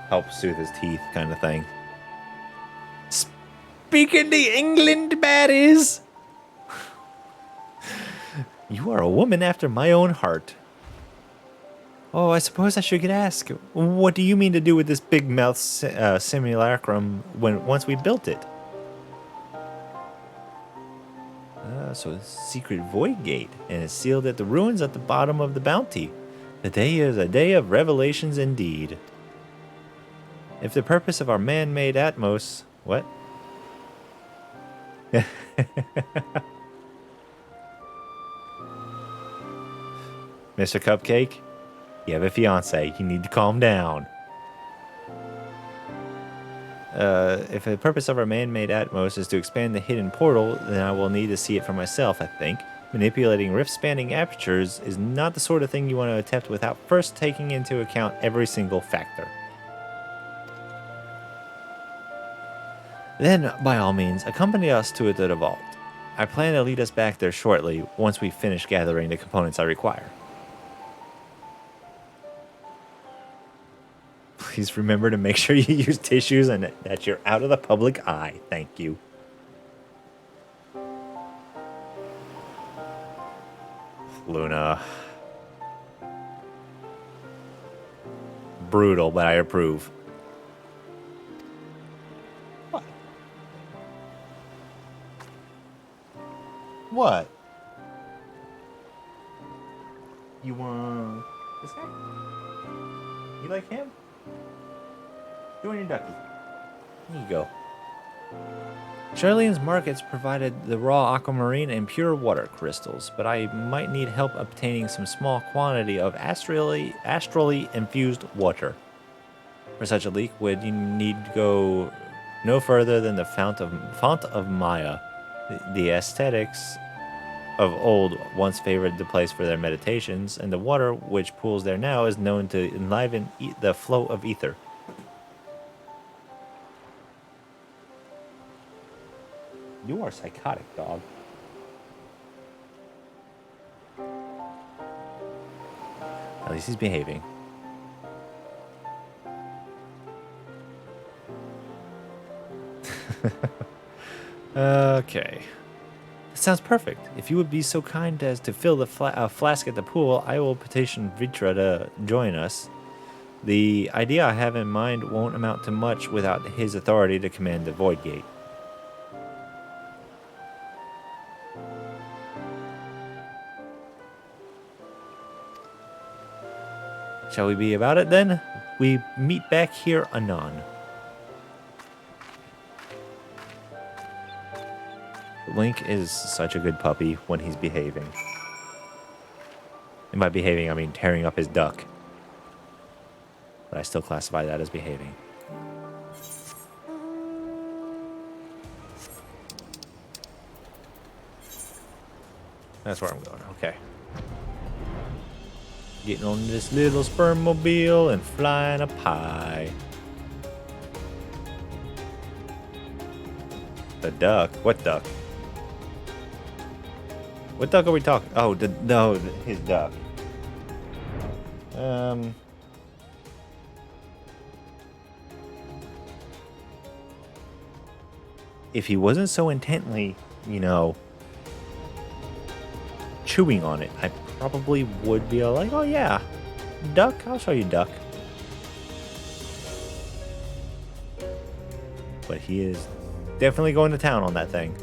help soothe his teeth kind of thing. Speaking the England baddies! You are a woman after my own heart. Oh, I suppose I should ask. What do you mean to do with this big mouth simulacrum once we built it? So it's a secret void gate, and it's sealed at the ruins at the bottom of the bounty. The day is a day of revelations indeed. If the purpose of our man-made Atmos... What? Mr. Cupcake, you have a fiance. You need to calm down. If the purpose of our man-made Atmos is to expand the hidden portal, then I will need to see it for myself, I think. Manipulating rift-spanning apertures is not the sort of thing you want to attempt without first taking into account every single factor. Then, by all means, accompany us to the vault. I plan to lead us back there shortly, once we finish gathering the components I require. Please remember to make sure you use tissues and that you're out of the public eye. Thank you. Luna. Brutal, but I approve. What? What? You want this guy? You like him? Join your ducky. There you go. Charlene's markets provided the raw aquamarine and pure water crystals, but I might need help obtaining some small quantity of astrally infused water. For such a liquid, you need to go no further than the fount of Maya. The aesthetics of old once favored the place for their meditations, and the water which pools there now is known to enliven the flow of ether. You are psychotic, dog. At least he's behaving. Okay. That sounds perfect. If you would be so kind as to fill the flask at the pool, I will petition Vitra to join us. The idea I have in mind won't amount to much without his authority to command the Void Gate. Shall we be about it then? We meet back here anon. Link is such a good puppy when he's behaving. And by behaving, I mean tearing up his duck. But I still classify that as behaving. That's where I'm going, okay. Getting on this little sperm-mobile and flying up high. The duck? What duck? What duck are we talking? Oh, his duck. If he wasn't so intently, you know, chewing on it, I probably would be like, oh yeah, duck, I'll show you duck. But he is definitely going to town on that thing.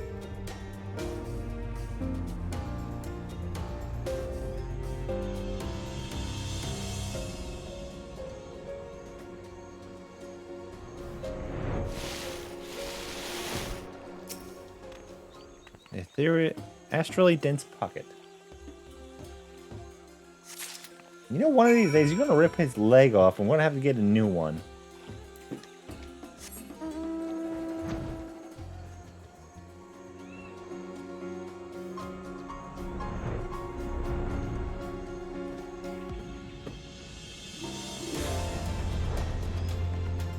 Astrally dense pocket. You know, one of these days you're gonna rip his leg off and we're gonna have to get a new one.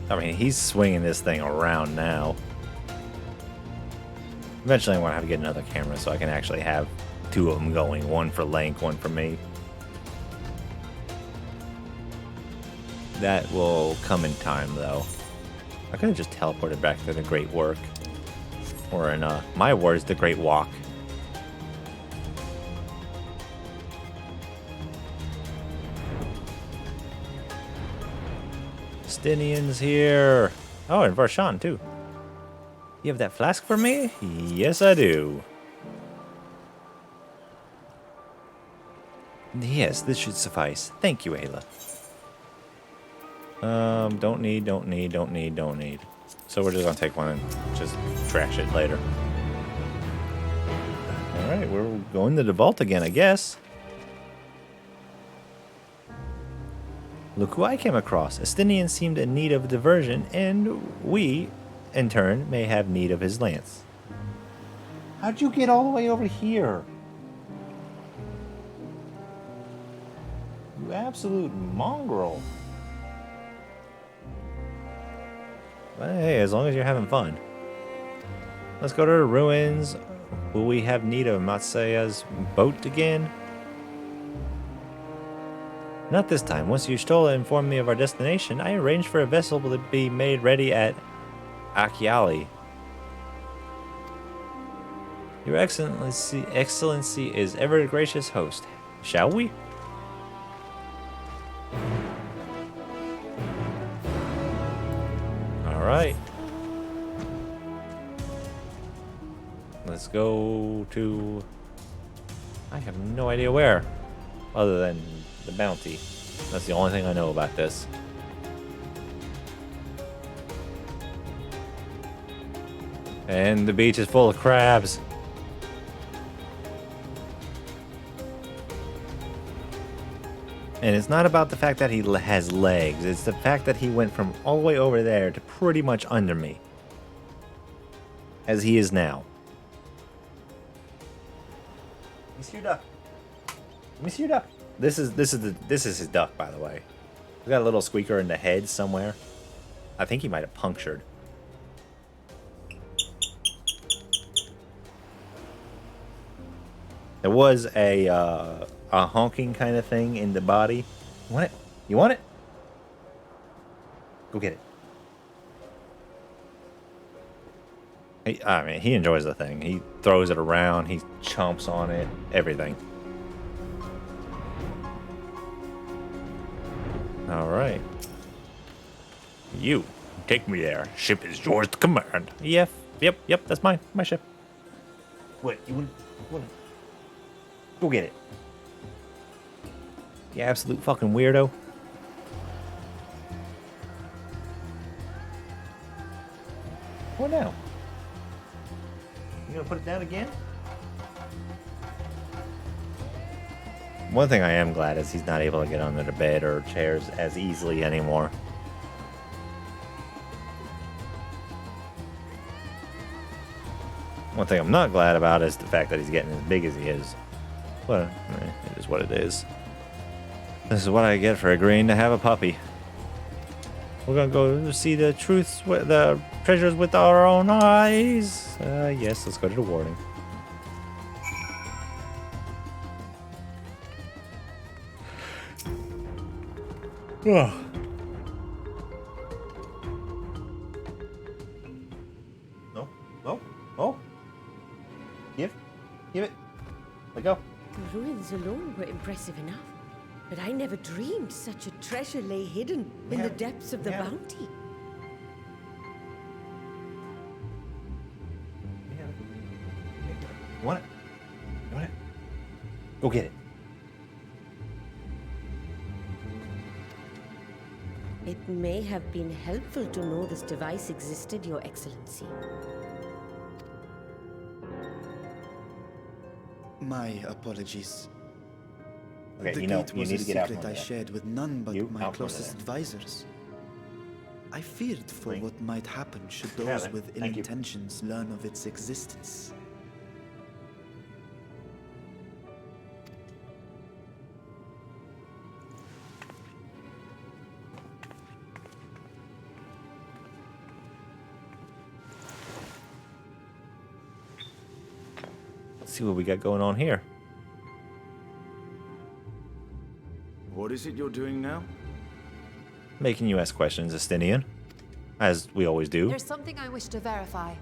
I mean, he's swinging this thing around now. Eventually, I want to have to get another camera so I can actually have two of them going. One for Link, one for me. That will come in time, though. I could have just teleported back to the Great Work. Or in my words, the Great Walk. Stinian's here. Oh, and Varshan, too. You have that flask for me? Yes, I do. Yes, this should suffice. Thank you, Ayla. Don't need. So we're just gonna take one and just trash it later. Alright, we're going to the vault again, I guess. Look who I came across. Estinian seemed in need of diversion, and we, in turn, may have need of his lance. How'd you get all the way over here? You absolute mongrel. But hey, as long as you're having fun. Let's go to the ruins. Will we have need of Matsuya's boat again? Not this time. Once Yushtola informed me of our destination, I arranged for a vessel to be made ready at Akiali. Your Excellency is ever gracious host. Shall we? Alright. Let's go to... I have no idea where. Other than the bounty. That's the only thing I know about this. And the beach is full of crabs. And it's not about the fact that he has legs. It's the fact that he went from all the way over there to pretty much under me. As he is now. Monsieur Duck. Monsieur Duck. This is his duck, by the way. We got a little squeaker in the head somewhere. I think he might have punctured. There was a honking kind of thing in the body. You want it? You want it? Go get it. I mean, he enjoys the thing. He throws it around. He chomps on it. Everything. All right. You, take me there. Ship is yours to command. Yep. That's mine. My ship. What? You want it? Go get it. You absolute fucking weirdo. What now? You gonna put it down again? One thing I am glad is he's not able to get under the bed or chairs as easily anymore. One thing I'm not glad about is the fact that he's getting as big as he is. But it is what it is. This is what I get for agreeing to have a puppy. We're gonna go see the the treasures with our own eyes. Yes, let's go to the warning. Oh. No. Give it. Let go. The ruins alone were impressive enough, but I never dreamed such a treasure lay hidden in the depths of the bounty. You want it? You want it? Go get it. It may have been helpful to know this device existed, Your Excellency. My apologies. Okay, The you know, gate you was need a to get out secret from I under that. shared with none but You my out from under closest that. advisors. I feared for Link. what might happen should Yeah, those then. with ill Thank you. intentions learn of its existence. Let's see what we got going on here. is it you're doing now? Making you ask questions, Estinian. As we always do. There's something I wish to verify.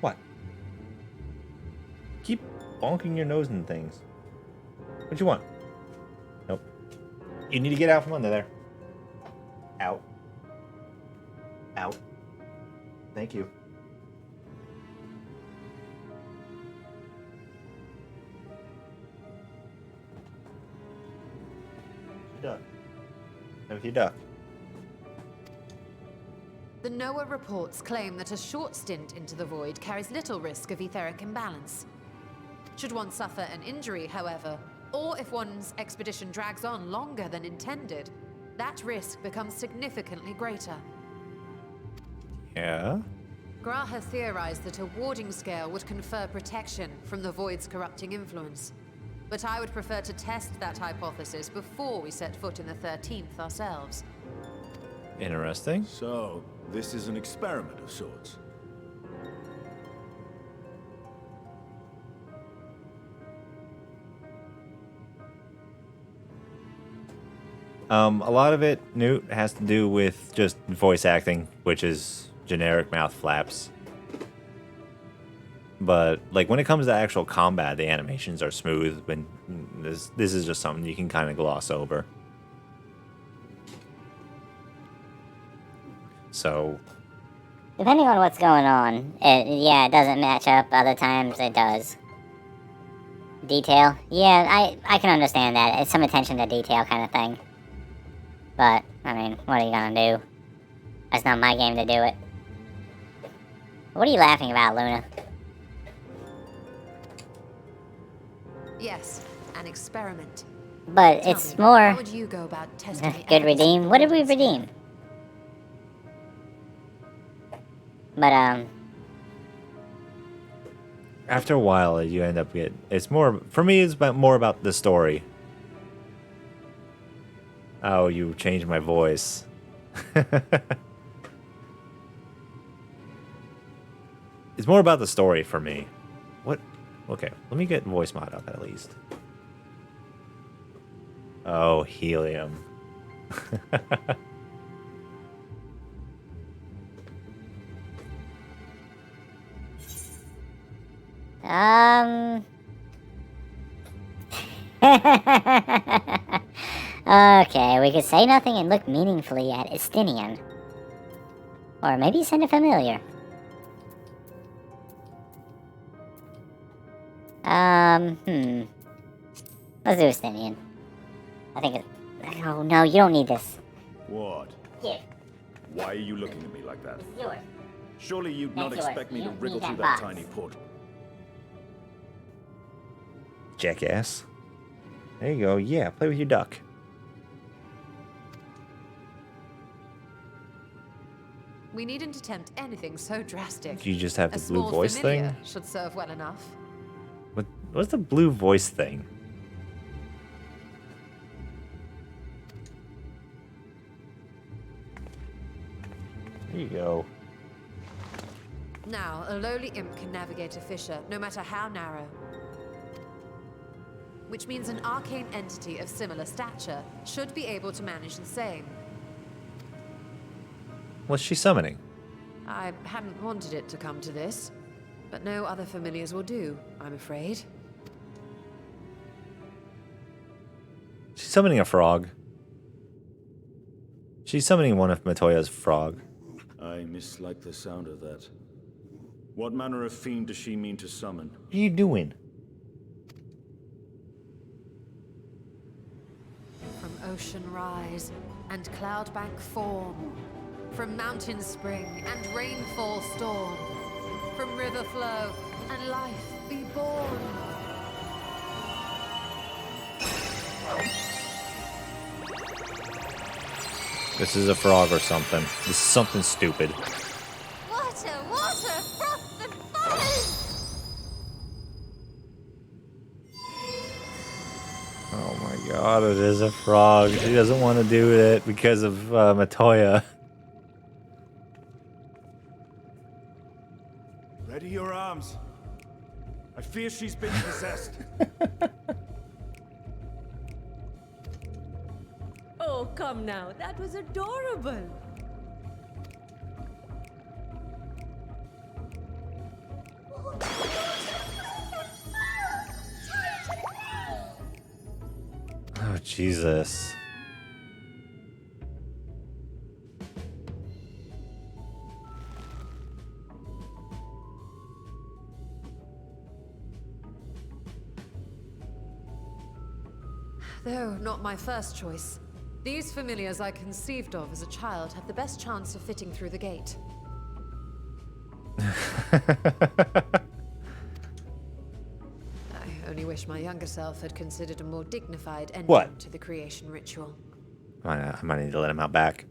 What? Keep bonking your nose in things. What you want? Nope. You need to get out from under there. Out. Out. Thank you. Duck. With your duck. The NOAA reports claim that a short stint into the void carries little risk of etheric imbalance. Should one suffer an injury, however, or if one's expedition drags on longer than intended, that risk becomes significantly greater. Yeah? Graha theorized that a warding scale would confer protection from the void's corrupting influence. But I would prefer to test that hypothesis before we set foot in the 13th ourselves. Interesting. So, this is an experiment of sorts. A lot of it, Newt, has to do with just voice acting, which is generic mouth flaps. But like when it comes to actual combat, the animations are smooth. When this is just something you can kind of gloss over. So, depending on what's going on, it doesn't match up. Other times it does. Detail, yeah, I can understand that. It's some attention to detail kind of thing. But I mean, what are you gonna do? That's not my game to do it. What are you laughing about, Luna? Yes, an experiment. But Tell it's me, more how would you go about testing the good efficacy redeem. of What did we warding scale? redeem? But after a while, you end up getting... It's more... For me, it's more about the story. Oh, you changed my voice. It's more about the story for me. What? Okay, let me get voice mod up at least. Oh, helium. okay, we could say nothing and look meaningfully at Estinian. Or maybe send a familiar. Let's do Estinian. I think it... Oh, no, you don't need this. What? Here, Why are you looking at me like that? it's yours. Surely you'd not That's yours. expect me You to don't wriggle need through that that box. tiny portal. Jackass. There you go. Yeah, play with your duck. We needn't attempt anything so drastic. Do you just have A the blue small voice familiar thing? should serve well enough. What's the blue voice thing? There you go. Now, a lowly imp can navigate a fissure, no matter how narrow. Which means an arcane entity of similar stature should be able to manage the same. What's she summoning? I hadn't wanted it to come to this, but no other familiars will do, I'm afraid. She's summoning a frog. She's summoning one of Matoya's frog. I mislike the sound of that. What manner of fiend does she mean to summon? What are you doing? From ocean rise and cloudbank form, from mountain spring and rainfall storm, from river flow and life be born. This is a frog or something. This is something stupid. Water, water, froth and foam! Oh my god, it is a frog. She doesn't want to do it because of Matoya. Ready your arms. I fear she's been possessed. come now. That was adorable. Oh, Jesus. Though not my first choice. These familiars I conceived of as a child have the best chance of fitting through the gate. I only wish my younger self had considered a more dignified ending What? to the creation ritual. I might need to let him out back.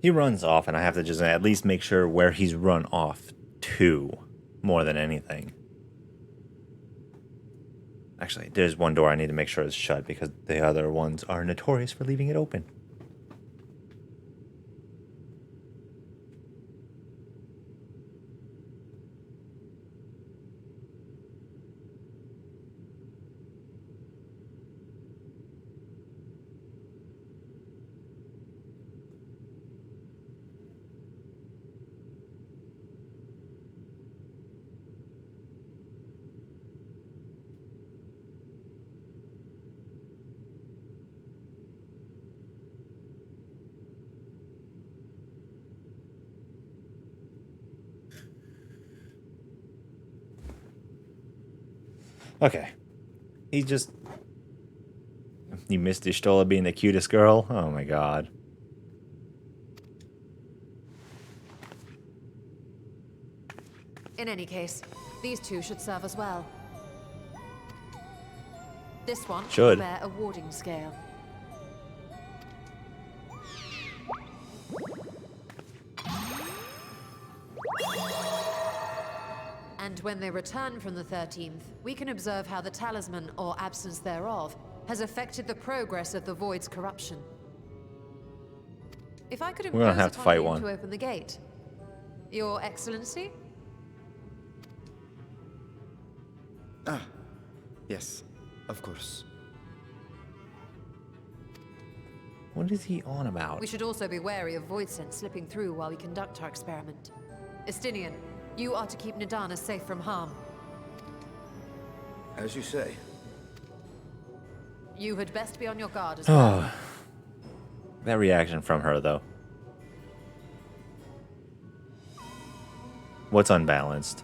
He runs off, and I have to just at least make sure where he's run off to, more than anything. Actually, there's one door I need to make sure is shut, because the other ones are notorious for leaving it open. Okay. He just... You missed Ishtola being the cutest girl? Oh my god. In any case, these two should serve us well. This one Should. will bear a warding scale. And when they return from the 13th, we can observe how the talisman, or absence thereof, has affected the progress of the Void's corruption. If I could We're gonna impose have to upon fight you one. to open the gate. Your Excellency? Ah, yes, of course. What is he on about? We should also be wary of void sense slipping through while we conduct our experiment. Estinian, you are to keep Nadana safe from harm. As you say. You had best be on your guard as well. Oh. That reaction from her, though. What's unbalanced?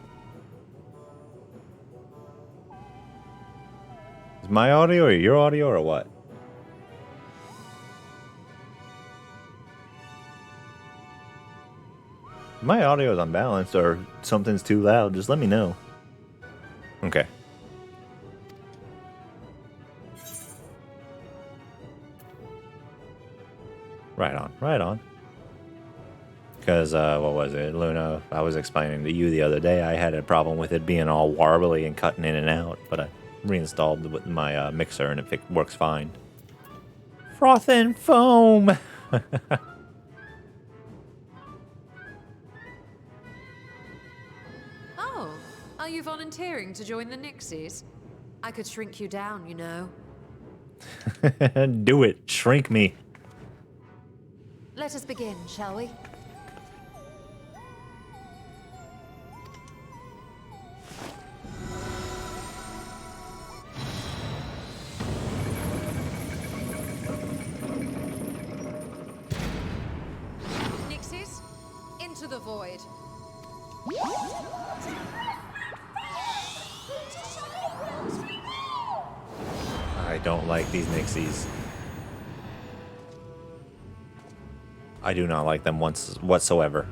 Is my audio or your audio or what? If my audio is unbalanced or something's too loud, just let me know. Okay. Right on, right on. Because, what was it, Luna? I was explaining to you the other day, I had a problem with it being all warbly and cutting in and out, but I reinstalled with my mixer and it works fine. Froth and foam! Oh, are you volunteering to join the Nixies? I could shrink you down, you know. Do it, shrink me. Let us begin, shall we? Nixies, into the void. I don't like these Nixies. I do not like them whatsoever.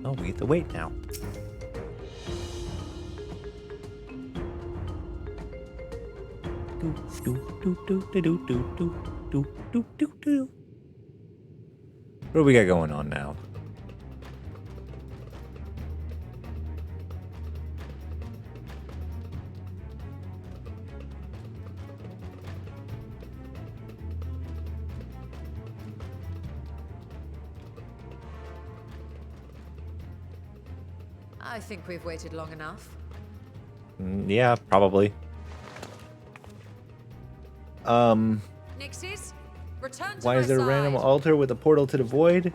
Oh, we get to wait now. What do we got going on now? I think we've waited long enough. Yeah, probably. Nixies, return to Why my is there a random side. altar with a portal to the void?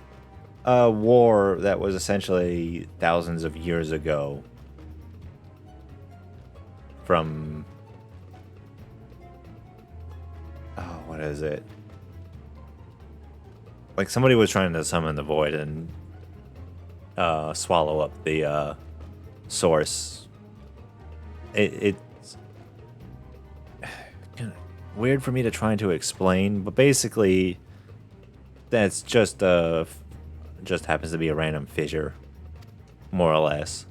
A war that was essentially thousands of years ago. From... Oh, what is it? Like somebody was trying to summon the void and swallow up the source. It's kinda weird for me to try to explain, but basically that's just happens to be a random fissure, more or less.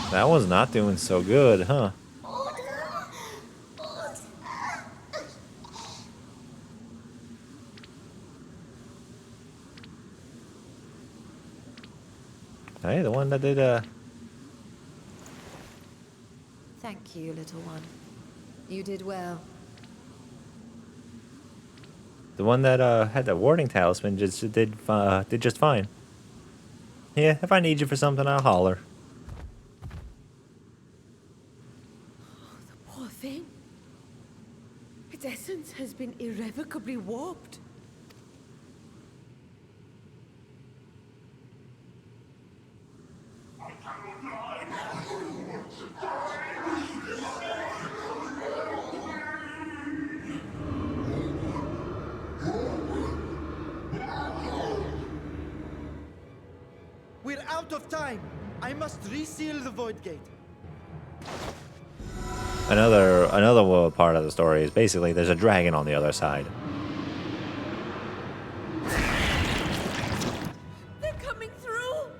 That one's not doing so good, huh? Hey, the one that did, Thank you, little one. You did well. the one that, had the warding talisman just did just fine. Yeah, if I need you for something, I'll holler. The poor thing. Its essence has been irrevocably warped. We're out of time. I must reseal the void gate. Another part of the story is basically there's a dragon on the other side. They're coming through!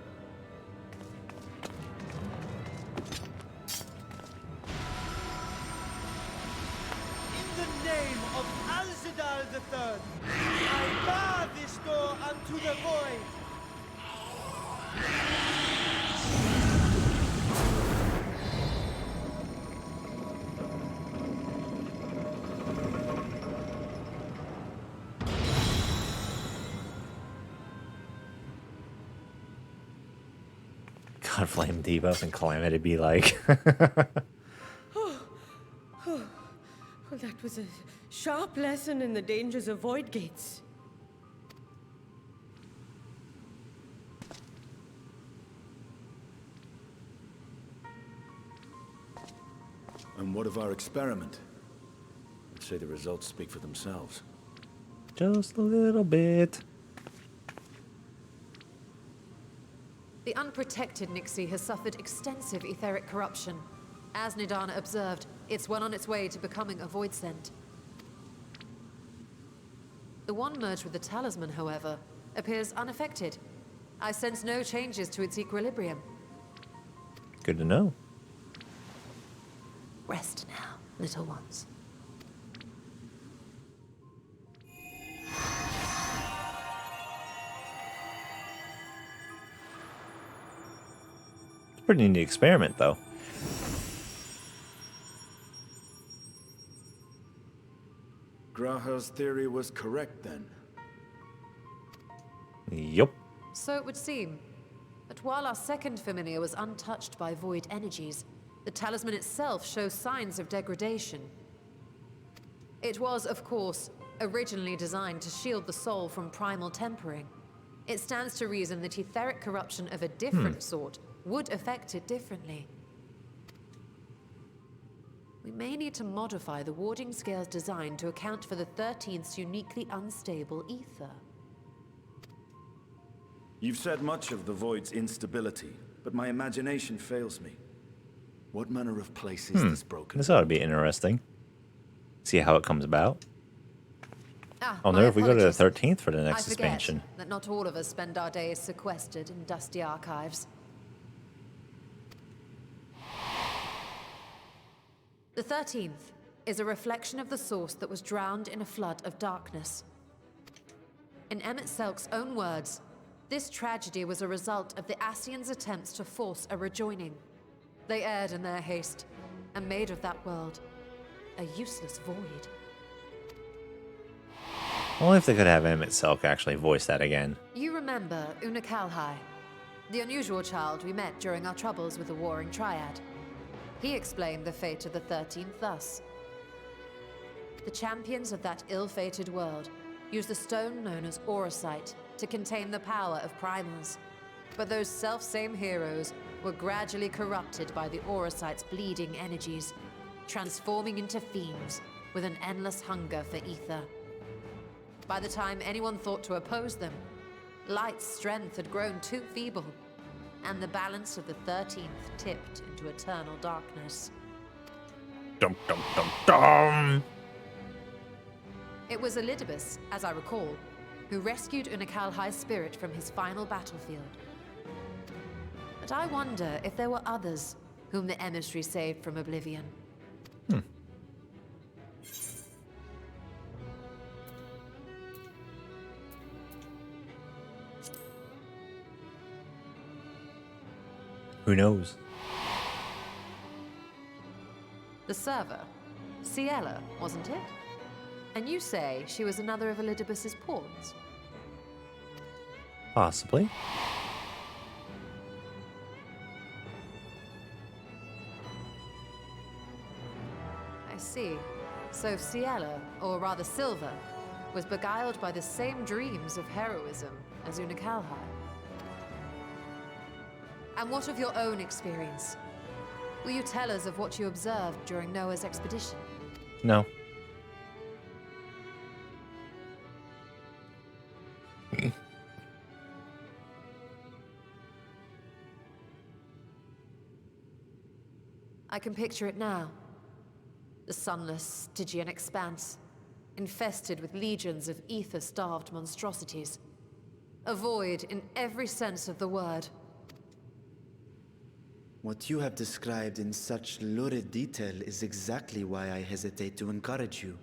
In the name of Alzadal III, I bar this door unto the void. God, flame debuff and calamity be like. Well, that was a sharp lesson in the dangers of void gates. And what of our experiment? I'd say the results speak for themselves. Just a little bit. The unprotected Nixie has suffered extensive etheric corruption. As Nidana observed, it's well on its way to becoming a void scent. The one merged with the talisman, however, appears unaffected. I sense no changes to its equilibrium. Good to know. Rest now, little ones. It's a pretty neat experiment, though. Graha's theory was correct then. Yup. So it would seem. But while our second familiar was untouched by void energies, the talisman itself shows signs of degradation. It was, of course, originally designed to shield the soul from primal tempering. It stands to reason that etheric corruption of a different sort would affect it differently. We may need to modify the warding scale's design to account for the 13th's uniquely unstable ether. You've said much of the Void's instability, but my imagination fails me. What manner of place is this broken? This ought to be interesting. See how it comes about. Oh my no, if we go to the apologies. 13th for the next I forget expansion. that not all of us spend our days sequestered in dusty archives. The 13th is a reflection of the source that was drowned in a flood of darkness. In Emmett Selk's own words, this tragedy was a result of the Ascians' attempts to force a rejoining. They erred in their haste, and made of that world a useless void. Only if they could have Emmett Selk actually voice that again. You remember Una Kalhai, the unusual child we met during our troubles with the Warring Triad. He explained the fate of the 13th thus. The champions of that ill-fated world used the stone known as Eorzea to contain the power of primals. But those self-same heroes were gradually corrupted by the Eorzea's bleeding energies, transforming into fiends with an endless hunger for ether. By the time anyone thought to oppose them, Light's strength had grown too feeble, and the balance of the 13th tipped into eternal darkness. Dum dum dum dum. It was Elidibus, as I recall, who rescued Unakalhai's spirit from his final battlefield. But I wonder if there were others whom the emissary saved from oblivion. Who knows? The server, Ciela, wasn't it? And you say she was another of Elidibus's pawns? Possibly. I see. So Ciela, or rather Silver, was beguiled by the same dreams of heroism as Unakalhai. And what of your own experience? Will you tell us of what you observed during Noah's expedition? No. I can picture it now. The sunless, Stygian expanse, infested with legions of ether-starved monstrosities. A void in every sense of the word. What you have described in such lurid detail is exactly why I hesitate to encourage you.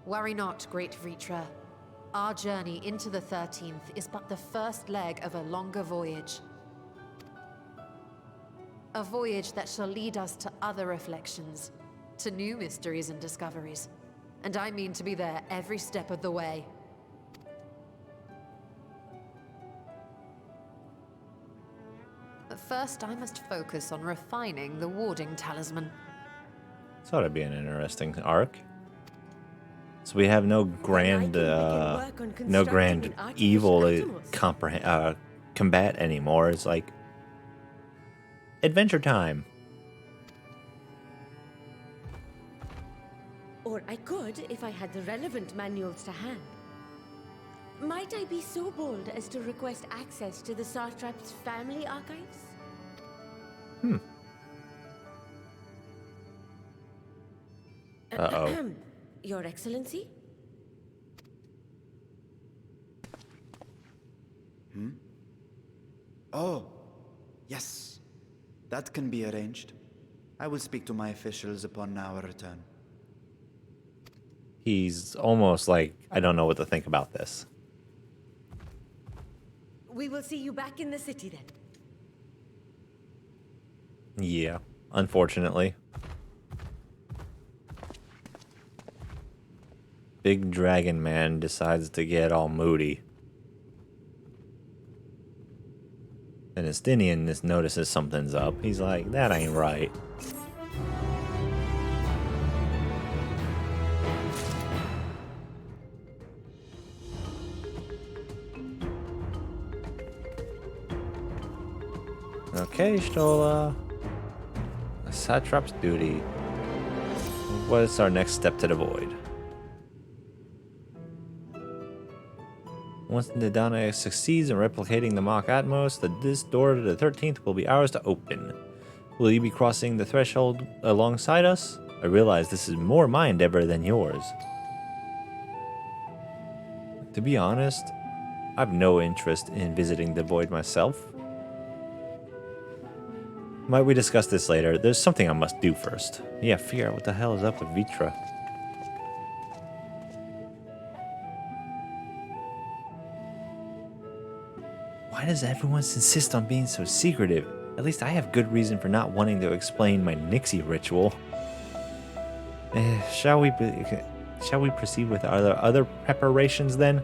Worry not, great Vritra. Our journey into the 13th is but the first leg of a longer voyage. A voyage that shall lead us to other reflections, to new mysteries and discoveries. And I mean to be there every step of the way. But first, I must focus on refining the warding talisman. This ought to be an interesting arc. So we have no grand, no grand evil combat anymore. It's like adventure time. Or I could if I had the relevant manuals to hand. Might I be so bold as to request access to the Satrap's family archives? Uh-oh. Your Excellency? Oh, yes. That can be arranged. I will speak to my officials upon our return. He's almost like, I don't know what to think about this. We will see you back in the city then. Yeah, unfortunately. Big Dragon Man decides to get all moody. And Estinian just notices something's up. He's like, that ain't right. Okay, Stola. A satrap's duty. What is our next step to the void? Once the Donna succeeds in replicating the Mach Atmos, this door to the 13th will be ours to open. Will you be crossing the threshold alongside us? I realize this is more my endeavor than yours. To be honest, I have no interest in visiting the void myself. Might we discuss this later? There's something I must do first. Yeah, figure out what the hell is up with Vitra. Why does everyone insist on being so secretive? At least I have good reason for not wanting to explain my Nixie ritual. Shall we proceed with our other preparations then?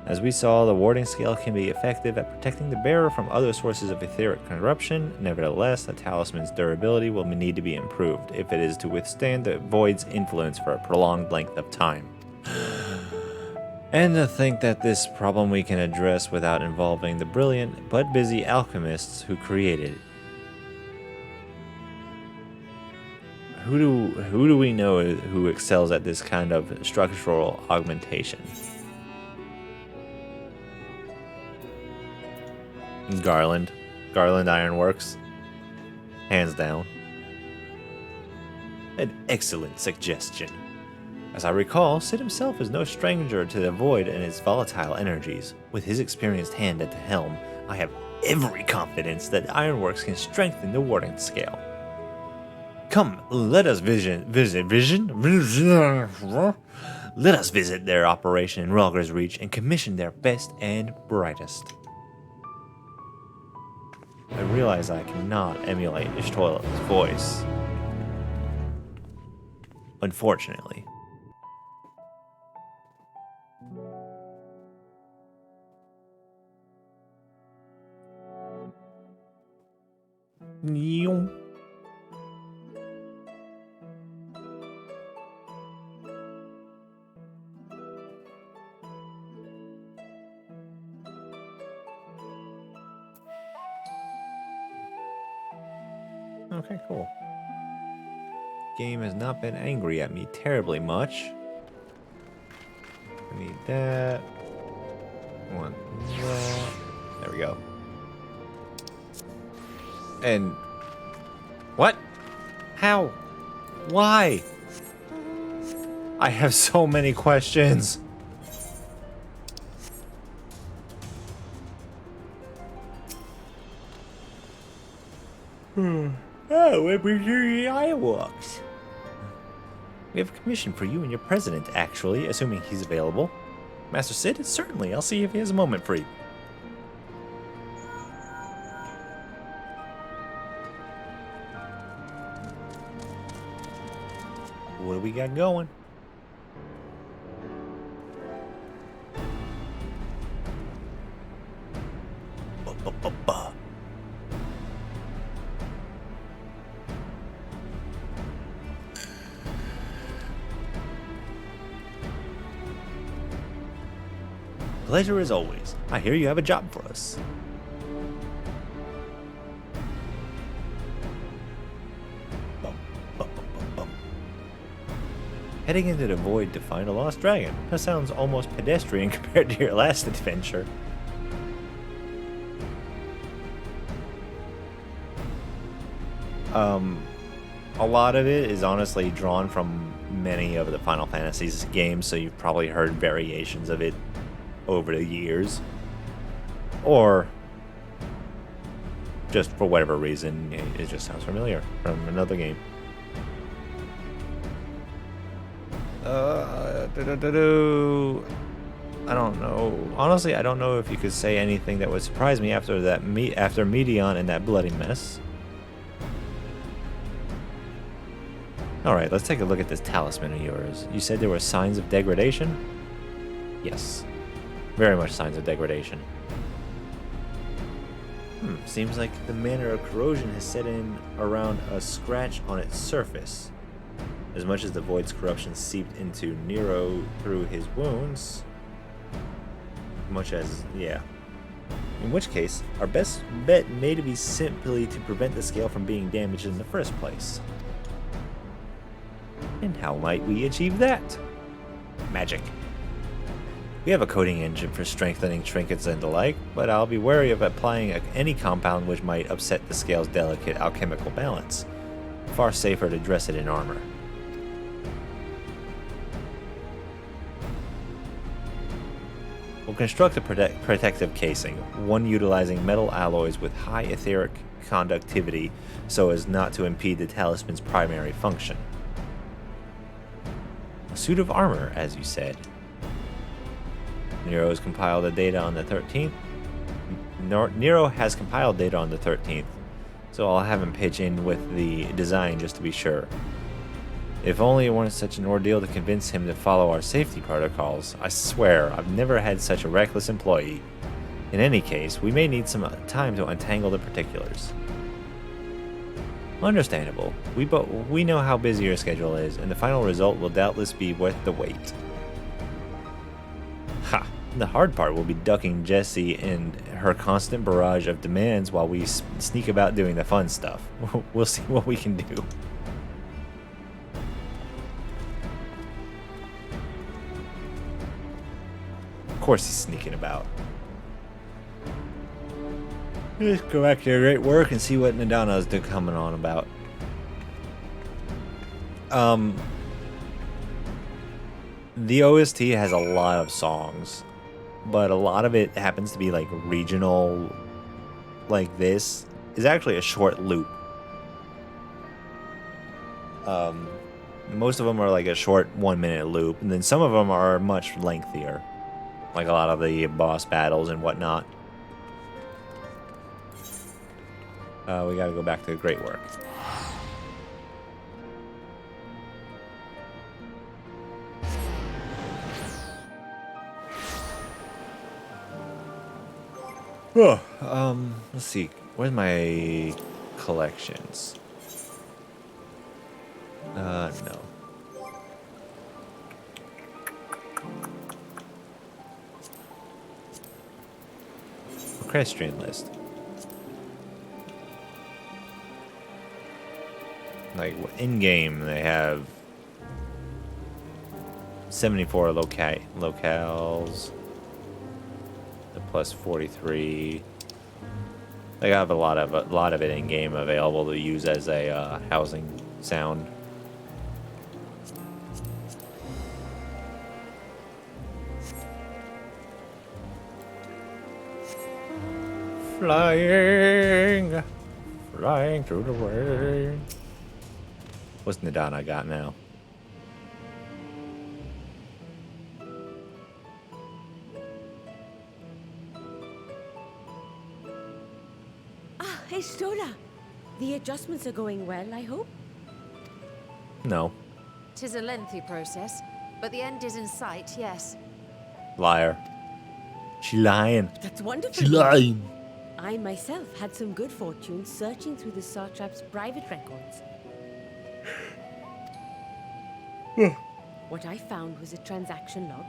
As we saw, the warding scale can be effective at protecting the bearer from other sources of etheric corruption. Nevertheless, the talisman's durability will need to be improved if it is to withstand the void's influence for a prolonged length of time. And to think that this problem we can address without involving the brilliant but busy alchemists who created it. Who do we know who excels at this kind of structural augmentation? Garland Ironworks, hands down. An excellent suggestion. As I recall, Sid himself is no stranger to the void and its volatile energies. With his experienced hand at the helm, I have every confidence that Ironworks can strengthen the warding scale. Come, let us visit their operation in Rogger's Reach and commission their best and brightest. I realize I cannot emulate Ishtoila's voice. Unfortunately. Okay, cool. Game has not been angry at me terribly much. I need that. One. That. There we go. And what? How? Why? I have so many questions. Oh, it was the fireworks. We have a commission for you and your president, actually, assuming he's available. Master Sid? Certainly. I'll see if he has a moment free. What do we got going? Pleasure as always. I hear you have a job for us. Heading into the void to find a lost dragon. That sounds almost pedestrian compared to your last adventure. A lot of it is honestly drawn from many of the Final Fantasy's games, so you've probably heard variations of it over the years, or just for whatever reason it just sounds familiar from another game. I don't know. Honestly, I don't know if you could say anything that would surprise me after after Medion and that bloody mess. All right, let's take a look at this talisman of yours. You said there were signs of degradation? Yes. Very much signs of degradation. Seems like the manner of corrosion has set in around a scratch on its surface. As much as the void's corruption seeped into Nero through his wounds, much as, yeah. In which case, our best bet may be simply to prevent the scale from being damaged in the first place. And how might we achieve that? Magic. We have a coating engine for strengthening trinkets and the like, but I'll be wary of applying any compound which might upset the scale's delicate alchemical balance. Far safer to dress it in armor. We'll construct a protective casing, one utilizing metal alloys with high etheric conductivity so as not to impede the talisman's primary function. A suit of armor, as you said. Nero has compiled the data on the 13th. Nero has compiled data on the 13th, so I'll have him pitch in with the design just to be sure. If only it weren't such an ordeal to convince him to follow our safety protocols. I swear, I've never had such a reckless employee. In any case, we may need some time to untangle the particulars. Understandable. We know how busy your schedule is, and the final result will doubtless be worth the wait. Ha! The hard part will be ducking Jessie and her constant barrage of demands while we sneak about doing the fun stuff. We'll see what we can do. Of course he's sneaking about. Let's go back to your great work and see what Nadana's coming on about. The OST has a lot of songs, but a lot of it happens to be like regional, like this. Is actually a short loop. Most of them are like a short 1-minute loop, and then some of them are much lengthier, like a lot of the boss battles and whatnot. We gotta go back to the great work. Let's see. Where's my collections? No. Equestrian list. Like in game, they have 74 locales. The plus 43. They have a lot of it in game available to use as a housing sound. Flying through the rain. What's Nadana got now? Ah, hey, Stola. The adjustments are going well, I hope? No. 'Tis a lengthy process, but the end is in sight, yes. Liar. She lying. That's wonderful. She lying. I myself had some good fortune searching through the Satrap's private records. What I found was a transaction log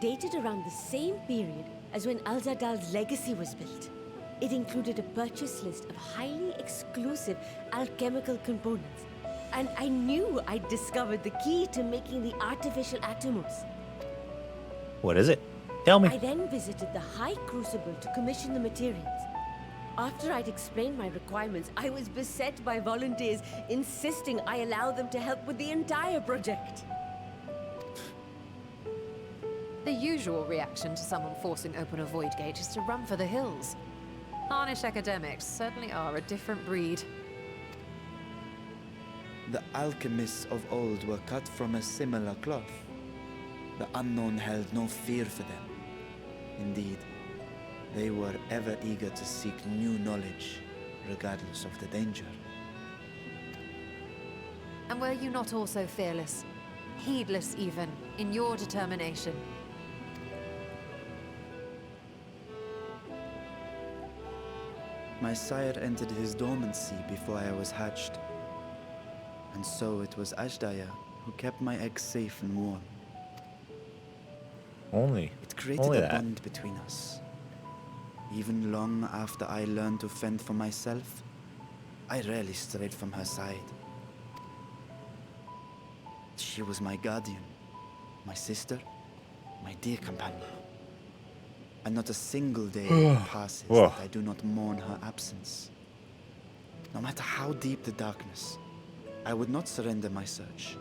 dated around the same period as when Alzadal's legacy was built. It included a purchase list of highly exclusive alchemical components, and I knew I'd discovered the key to making the artificial atomos. What is it? Tell me. I then visited the High Crucible to commission the materials. After I'd explained my requirements, I was beset by volunteers insisting I allow them to help with the entire project. The usual reaction to someone forcing open a void gate is to run for the hills. Harnish academics certainly are a different breed. The alchemists of old were cut from a similar cloth. The unknown held no fear for them. Indeed, they were ever eager to seek new knowledge, regardless of the danger. And were you not also fearless, heedless even, in your determination? My sire entered his dormancy before I was hatched. And so it was Ashdaya who kept my eggs safe and warm. It created a bond between us. Even long after I learned to fend for myself, I rarely strayed from her side. She was my guardian, my sister, my dear companion. and not a single day passes Whoa. that I do not mourn her absence. No matter how deep the darkness, I would not surrender my search.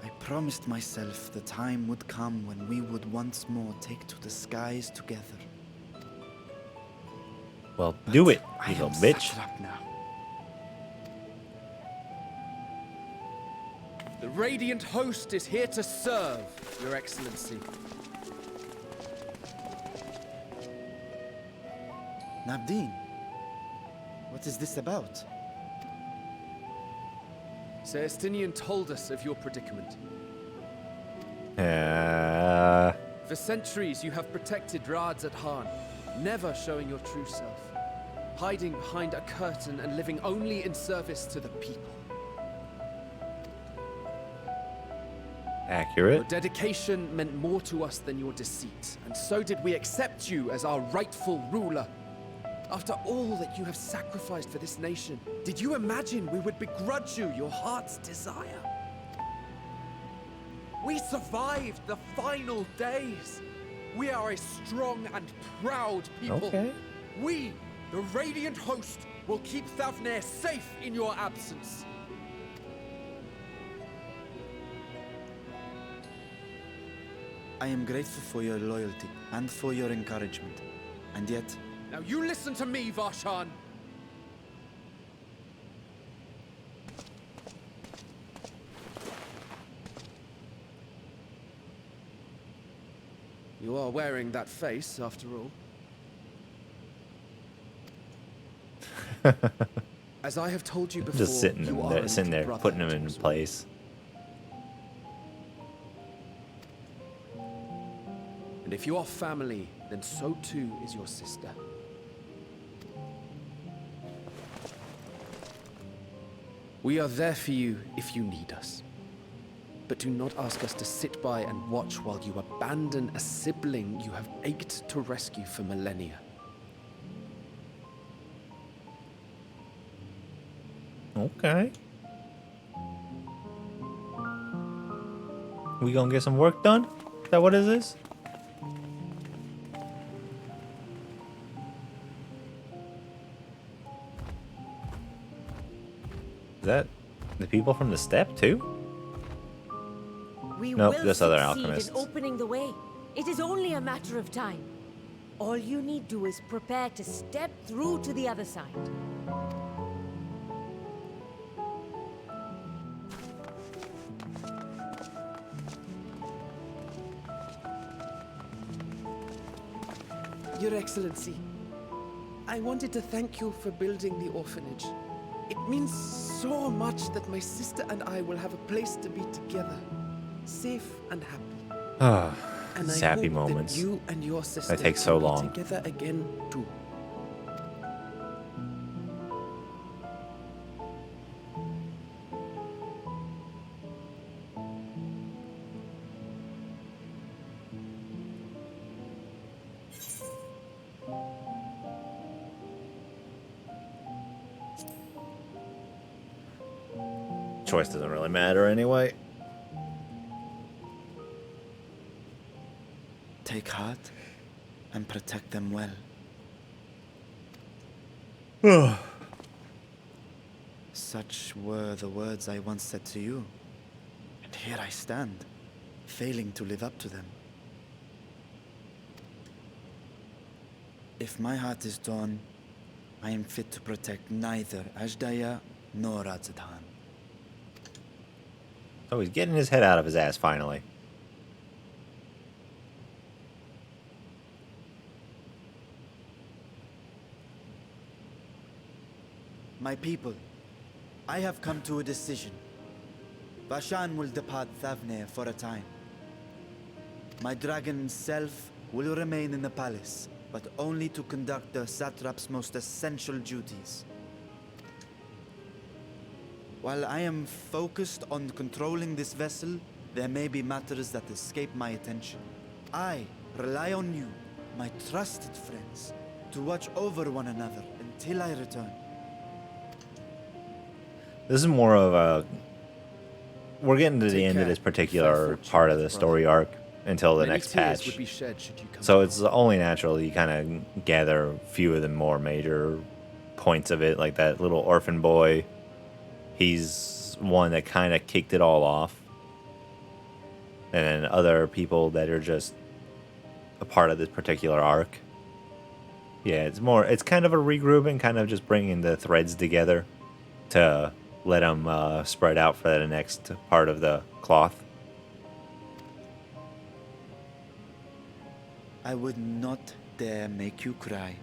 I promised myself the time would come when we would once more take to the skies together. Well, do it, I you little am bitch. satrap now. The Radiant Host is here to serve, Your Excellency. Nabdeen, what is this about? Celestinian told us of your predicament. For centuries you have protected Radzat Han, never showing your true self, hiding behind a curtain and living only in service to the people. Your Accurate. dedication meant more to us than your deceit, and so did we accept you as our rightful ruler. After all that you have sacrificed for this nation, did you imagine we would begrudge you your heart's desire? We survived the final days. We are a strong and proud people. Okay. We, the Radiant Host, will keep Thavnair safe in your absence. I am grateful for your loyalty and for your encouragement. And yet, Now you listen to me, Varshan. You are wearing that face, after all. As I have told you before, Just sitting you are there, a sitting little there, brother putting him to in us all. place. And if you are family, then so too is your sister. We are there for you if you need us. But do not ask us to sit by and watch while you abandon a sibling you have ached to rescue for millennia. Okay. We gonna get some work done? Is that what it is? Is that the people from the steppe too? We Nope, will this other succeed alchemist. in opening the way. It is only a matter of time. All you need do is prepare to step through to the other side. Your Excellency, I wanted to thank you for building the orphanage. It means so much that my sister and I will have a place to be together, safe and happy. Ah, And these I happy hope moments. that you and your sister takes so can be long. together again too. Choice doesn't really matter anyway. take heart and protect them well. Such were the words I once said to you. And here I stand, failing to live up to them. If my heart is torn, I am fit to protect neither Ajdaya nor Radzadhan. Oh, he's getting his head out of his ass finally. My people, I have come to a decision. Vashan will depart Thavnair for a time. My dragon self will remain in the palace, but only to conduct the satrap's most essential duties. While I am focused on controlling this vessel, there may be matters that escape my attention. I rely on you, my trusted friends, to watch over one another until I return. This is more of a... We're getting to the Take end of care. this particular Fair part of fortune, the story arc. until the Many next tears patch. would be shed should you come So to it's only natural you kind of gather a few of the more major points of it, like that little orphan boy. He's one that kind of kicked it all off. And then other people that are just a part of this particular arc. Yeah, it's kind of a regrouping, kind of just bringing the threads together to let them spread out for the next part of the cloth. I would not dare make you cry.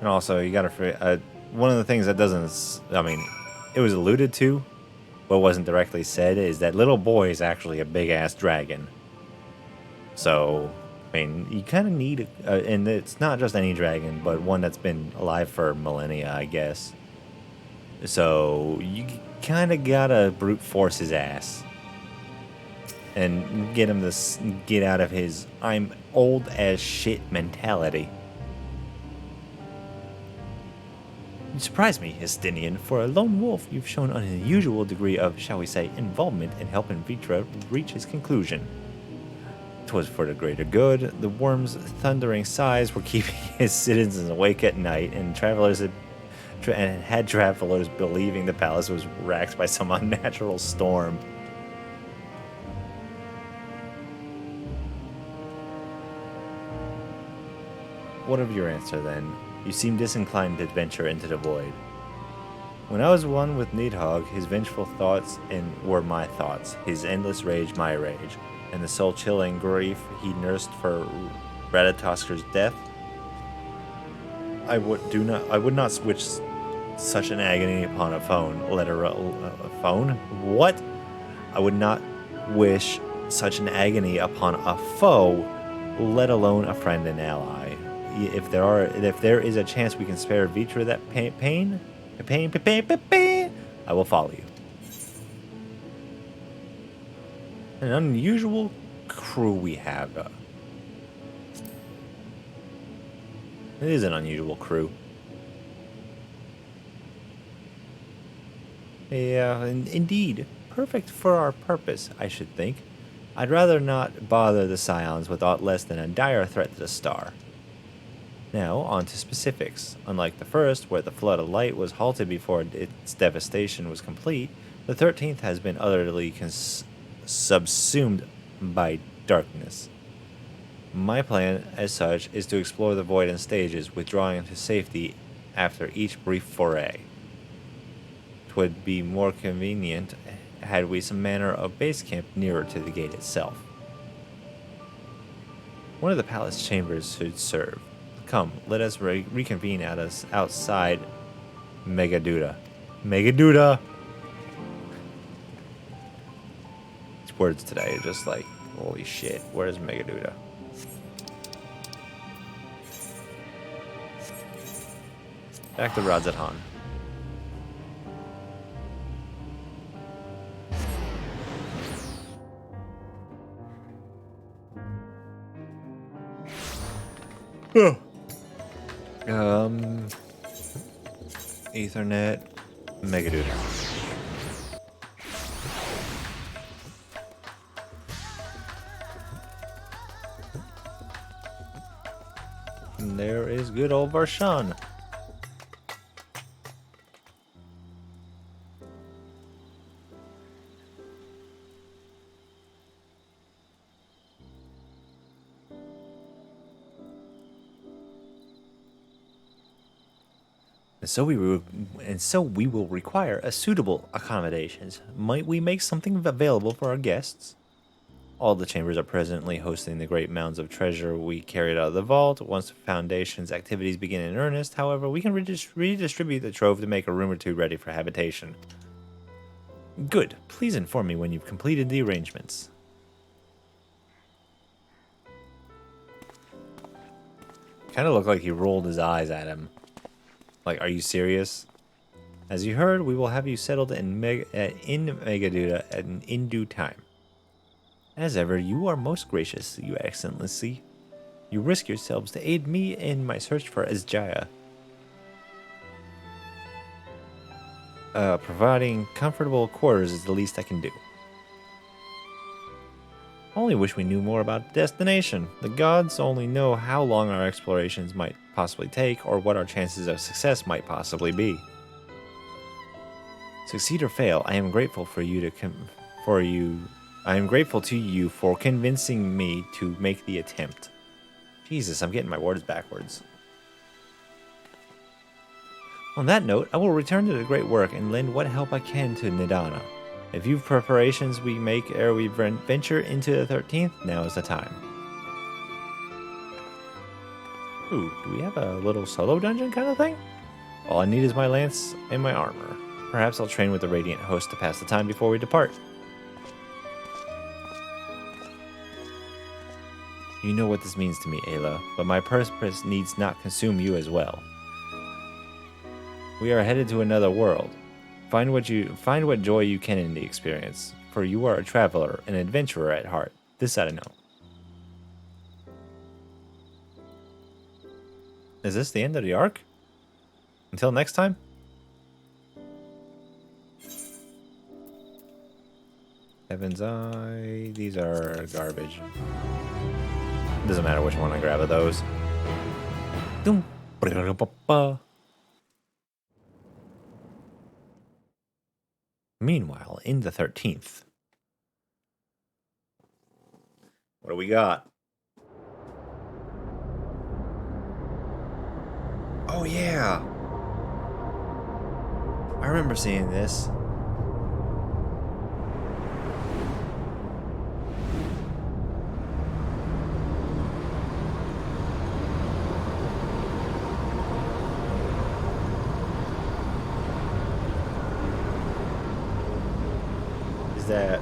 And also, you gotta one of the things that doesn't, I mean, it was alluded to, but wasn't directly said, is that little boy is actually a big ass dragon. So, I mean, you kind of need, and it's not just any dragon, but one that's been alive for millennia, I guess. So, you kind of gotta brute force his ass. And get him to get out of his I'm old as shit mentality. You surprise me, Estinian. For a lone wolf, you've shown an unusual degree of, shall we say, involvement in helping Vitra reach his conclusion. 'Twas for the greater good. The worm's thundering sighs were keeping his citizens awake at night, and had travelers believing the palace was racked by some unnatural storm. What of your answer, then? You seem disinclined to venture into the void. When I was one with Nidhogg, his vengeful thoughts were my thoughts, his endless rage my rage, and the soul-chilling grief he nursed for Radatosker's death. I would not switch such an agony upon a phone. A phone? What? I would not wish such an agony upon a foe, let alone a friend and ally. If there is a chance we can spare Vitra that pain, I will follow you. An unusual crew we have. It is an unusual crew. Yeah, indeed. Perfect for our purpose, I should think. I'd rather not bother the Scions with aught less than a dire threat to the star. Now, on to specifics. Unlike the first, where the flood of light was halted before its devastation was complete, the 13th has been utterly subsumed by darkness. My plan, as such, is to explore the void in stages, withdrawing into safety after each brief foray. 'Twould be more convenient had we some manner of base camp nearer to the gate itself. One of the palace chambers should serve. Come, let us reconvene outside Megaduda. Megaduda! These words today are just like, holy shit, where's Megaduda? Back to Radzatan. Ethernet, Megadude. And there is good old Varshan. And so we will require a suitable accommodations. Might we make something available for our guests? All the chambers are presently hosting the great mounds of treasure we carried out of the vault. Once the Foundation's activities begin in earnest, however, we can redistribute the trove to make a room or two ready for habitation. Good. Please inform me when you've completed the arrangements. Kind of looked like he rolled his eyes at him. Like, are you serious? As you heard, we will have you settled in Megaduda in due time. As ever, you are most gracious, Your Excellency. You risk yourselves to aid me in my search for Eorzea. providing comfortable quarters is the least I can do. Only wish we knew more about the destination. The gods only know how long our explorations might possibly take, or what our chances of success might possibly be. Succeed or fail, I am grateful I am grateful to you for convincing me to make the attempt. Jesus, I'm getting my words backwards. On that note, I will return to the great work and lend what help I can to Nidana. If you've preparations we make ere we venture into the 13th, now is the time. Ooh, do we have a little solo dungeon kind of thing? All I need is my lance and my armor. Perhaps I'll train with the Radiant Host to pass the time before we depart. You know what this means to me, Ayla, but my purpose needs not consume you as well. We are headed to another world. Find what joy you can in the experience, for you are a traveler, an adventurer at heart. This I know. Is this the end of the arc? Until next time? Heaven's Eye. These are garbage. Doesn't matter which one I grab of those. Meanwhile, in the 13th. What do we got? Oh yeah! I remember seeing this. That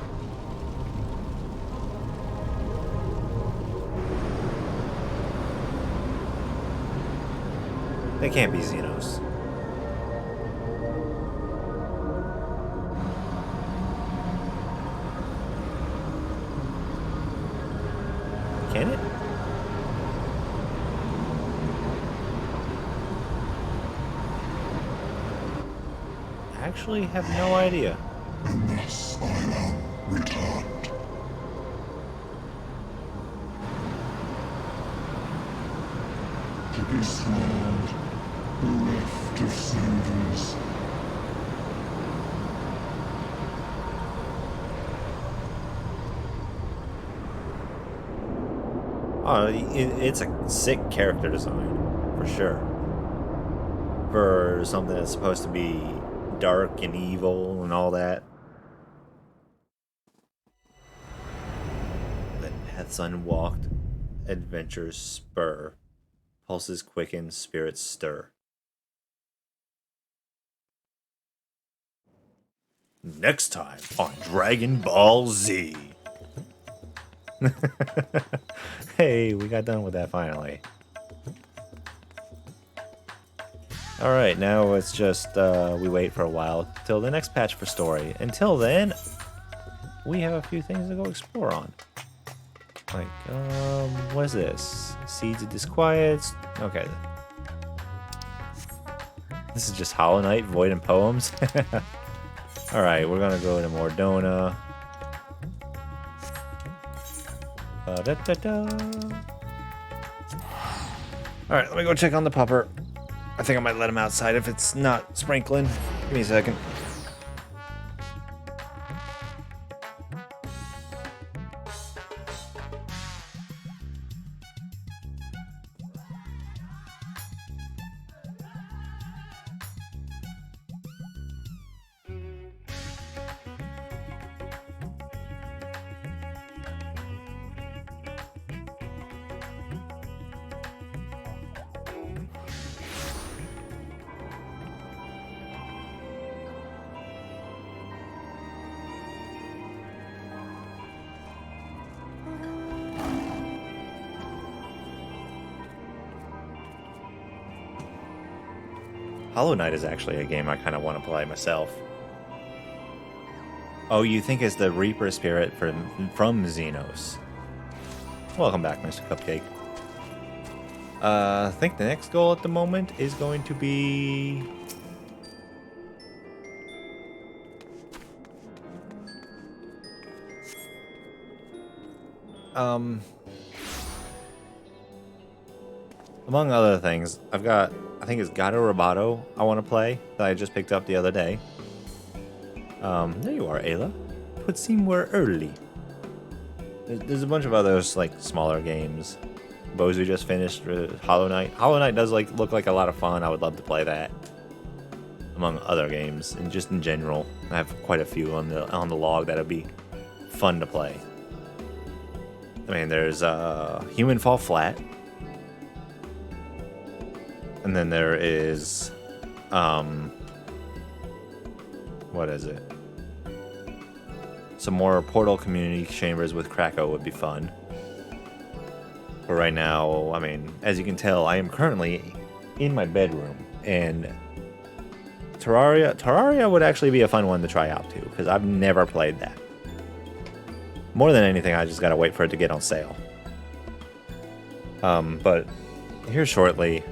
they can't be Xenos. Can it? I actually have no idea. And thus I am returned. To be swallowed, bereft of senses. Oh, it's a sick character design, for sure. For something that's supposed to be dark and evil and all that. The paths unwalked, adventures spur, pulses quicken, spirits stir. Next time on Dragon Ball Z. Hey, we got done with that finally. Alright, now it's just, we wait for a while till the next patch for story. Until then, we have a few things to go explore on. Like, what is this? Seeds of Disquiets? Okay. This is just Hollow Knight, Void and Poems. Alright, we're gonna go to Mordona. Alright, let me go check on the pupper. I think I might let him outside if it's not sprinkling. Give me a second. Hollow Knight is actually a game I kind of want to play myself. Oh, you think it's the Reaper spirit from Xenos. Welcome back, Mr. Cupcake. I think the next goal at the moment is going to be... Among other things, I've got, I think it's Gato Roboto I want to play that I just picked up the other day. There you are, Ayla. Put Seamware early. There's a bunch of others, like, smaller games. Bozu just finished Hollow Knight. Hollow Knight does look like a lot of fun. I would love to play that. Among other games, and just in general, I have quite a few on the log that'd be fun to play. I mean, there's Human Fall Flat, and then there is what is it? Some more Portal Community Chambers with Krakow would be fun. But right now, I mean, as you can tell, I am currently in my bedroom, and Terraria would actually be a fun one to try out too, because I've never played that. More than anything, I just gotta wait for it to get on sale. But here shortly,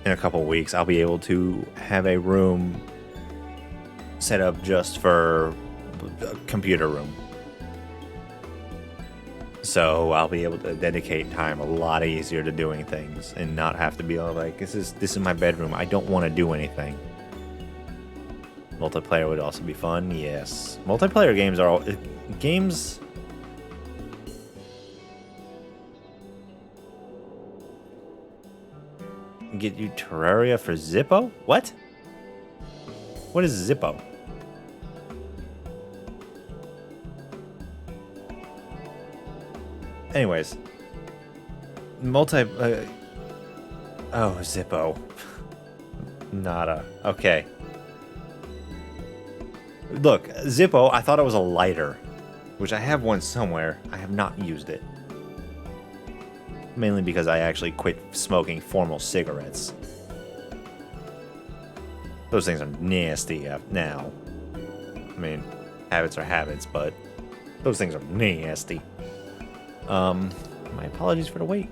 in a couple weeks, I'll be able to have a room set up just for a computer room. So I'll be able to dedicate time a lot easier to doing things and not have to be like, this is my bedroom. I don't want to do anything. Multiplayer would also be fun. Yes, multiplayer games are all games. Get you Terraria for Zippo? What? What is Zippo? Anyways, oh, Zippo. Nada. Okay. Look, Zippo, I thought it was a lighter, which I have one somewhere. I have not used it. Mainly because I actually quit smoking formal cigarettes. Those things are nasty now. I mean, habits are habits, but those things are nasty. My apologies for the wait.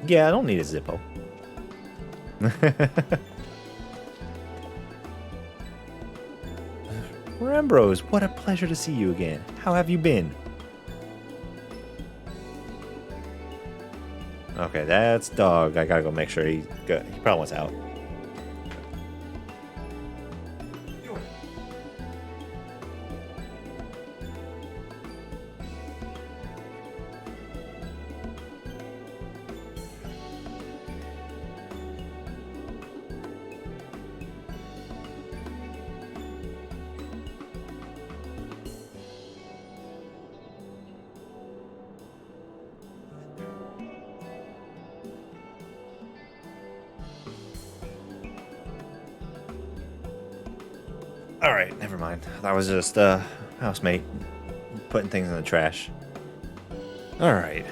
Yeah, I don't need a Zippo. Rembros, what a pleasure to see you again. How have you been? Okay, that's dog. I gotta go make sure he's good. He probably wants out. Alright, never mind. That was just a housemate putting things in the trash. Alright.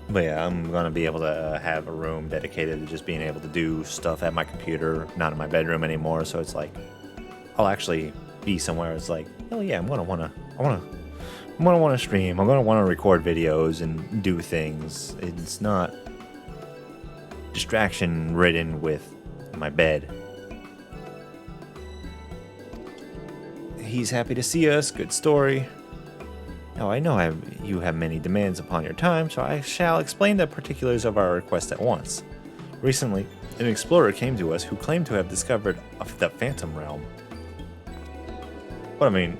But yeah, I'm gonna be able to have a room dedicated to just being able to do stuff at my computer, not in my bedroom anymore, so it's like I'll actually be somewhere it's like, oh yeah, I'm gonna wanna stream, I'm gonna wanna record videos and do things. It's not distraction ridden with my bed. He's happy to see us. Good story. Now, I know you have many demands upon your time, so I shall explain the particulars of our request at once. Recently, an explorer came to us who claimed to have discovered the Phantom Realm. But I mean,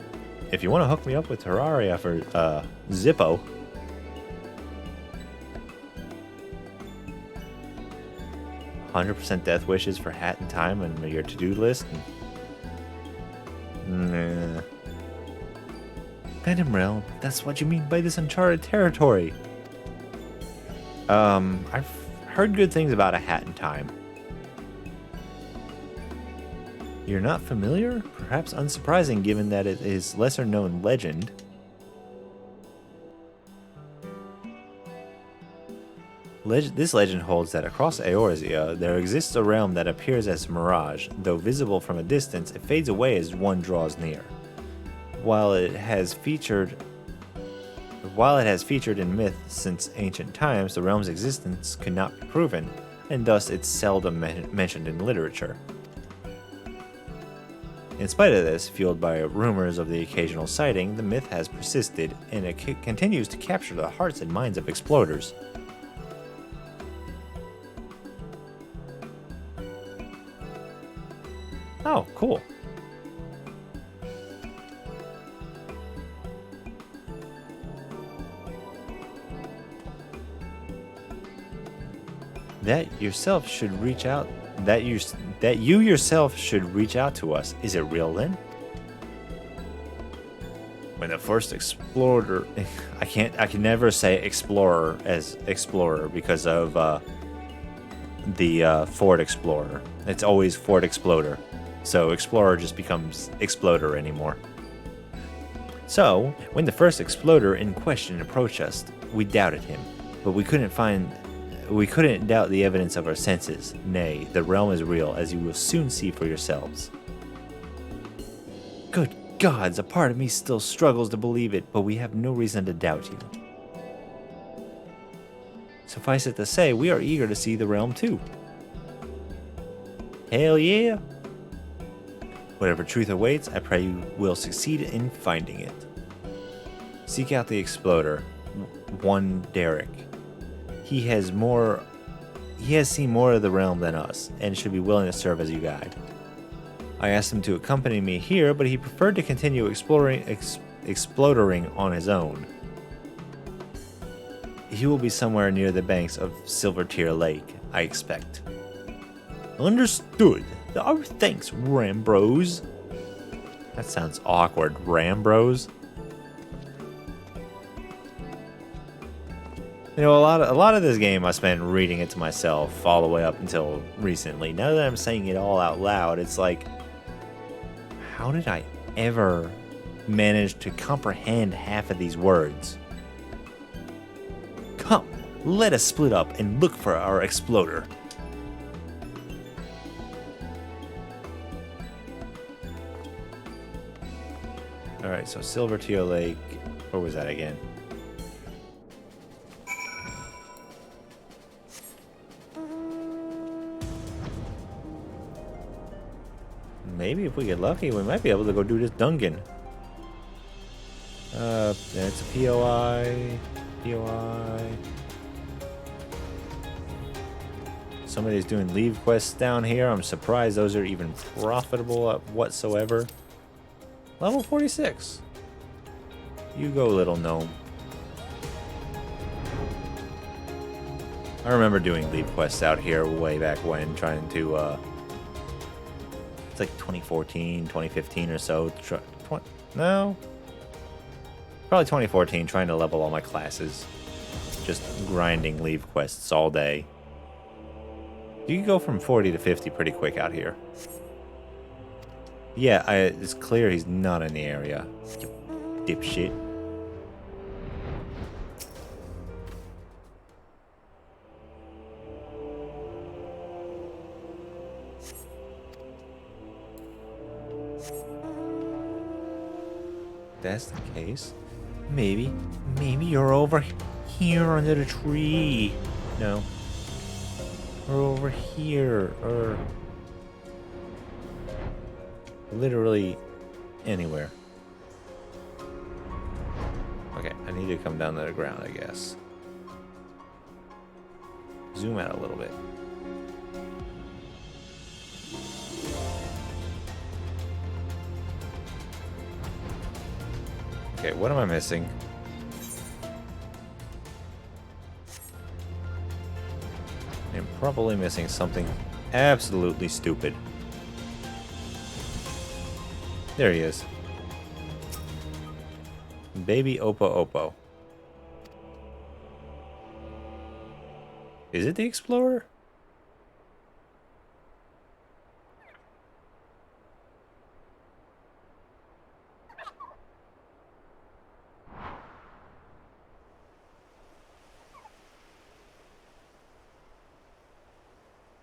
if you want to hook me up with Terraria for Zippo, %, death wishes for Hat in Time and your to-do list. Nah. Phantom Realm, that's what you mean by this uncharted territory. I've heard good things about A Hat in Time. You're not familiar? Perhaps unsurprising given that it is lesser known legend. This legend holds that across Eorzea, there exists a realm that appears as mirage. Though visible from a distance, it fades away as one draws near. While it has featured in myth since ancient times, the realm's existence could not be proven, and thus it's seldom mentioned in literature. In spite of this, fueled by rumors of the occasional sighting, the myth has persisted, and it continues to capture the hearts and minds of explorers. Oh, cool. That you yourself should reach out to us. Is it real then? When the first explorer I can never say explorer as explorer because of the Ford Explorer. It's always Ford Exploder. So explorer just becomes exploder anymore. So, when the first exploder in question approached us, we doubted him, but we couldn't doubt the evidence of our senses. Nay, the realm is real, as you will soon see for yourselves. Good gods, a part of me still struggles to believe it, but we have no reason to doubt you. Suffice it to say, we are eager to see the realm too. Hell yeah! Whatever truth awaits, I pray you will succeed in finding it. Seek out the exploder, one Derek. He has seen more of the realm than us, and should be willing to serve as your guide. I asked him to accompany me here, but he preferred to continue exploding on his own. He will be somewhere near the banks of Silvertear Lake, I expect. Understood. Our thanks, Rambros. That sounds awkward, Rambros. You know, a lot of this game I spent reading it to myself all the way up until recently. Now that I'm saying it all out loud, it's like, how did I ever manage to comprehend half of these words? Come, let us split up and look for our exploder. Alright, so Silvertear Lake. Where was that again? Maybe if we get lucky, we might be able to go do this dungeon. It's a POI. Somebody's doing leave quests down here. I'm surprised those are even profitable whatsoever. Level 46. You go, little gnome. I remember doing leave quests out here way back when, trying to, it's like 2014, 2015 or so. No. Probably 2014, trying to level all my classes. Just grinding leave quests all day. You can go from 40 to 50 pretty quick out here. Yeah, it's clear he's not in the area. You dipshit. That's the case. Maybe you're over here under the tree. No. Or over here, or literally anywhere. Okay, I need to come down to the ground, I guess. Zoom out a little bit. Okay, what am I missing? I'm probably missing something absolutely stupid. There he is. Baby Oppo Oppo. Is it the Explorer?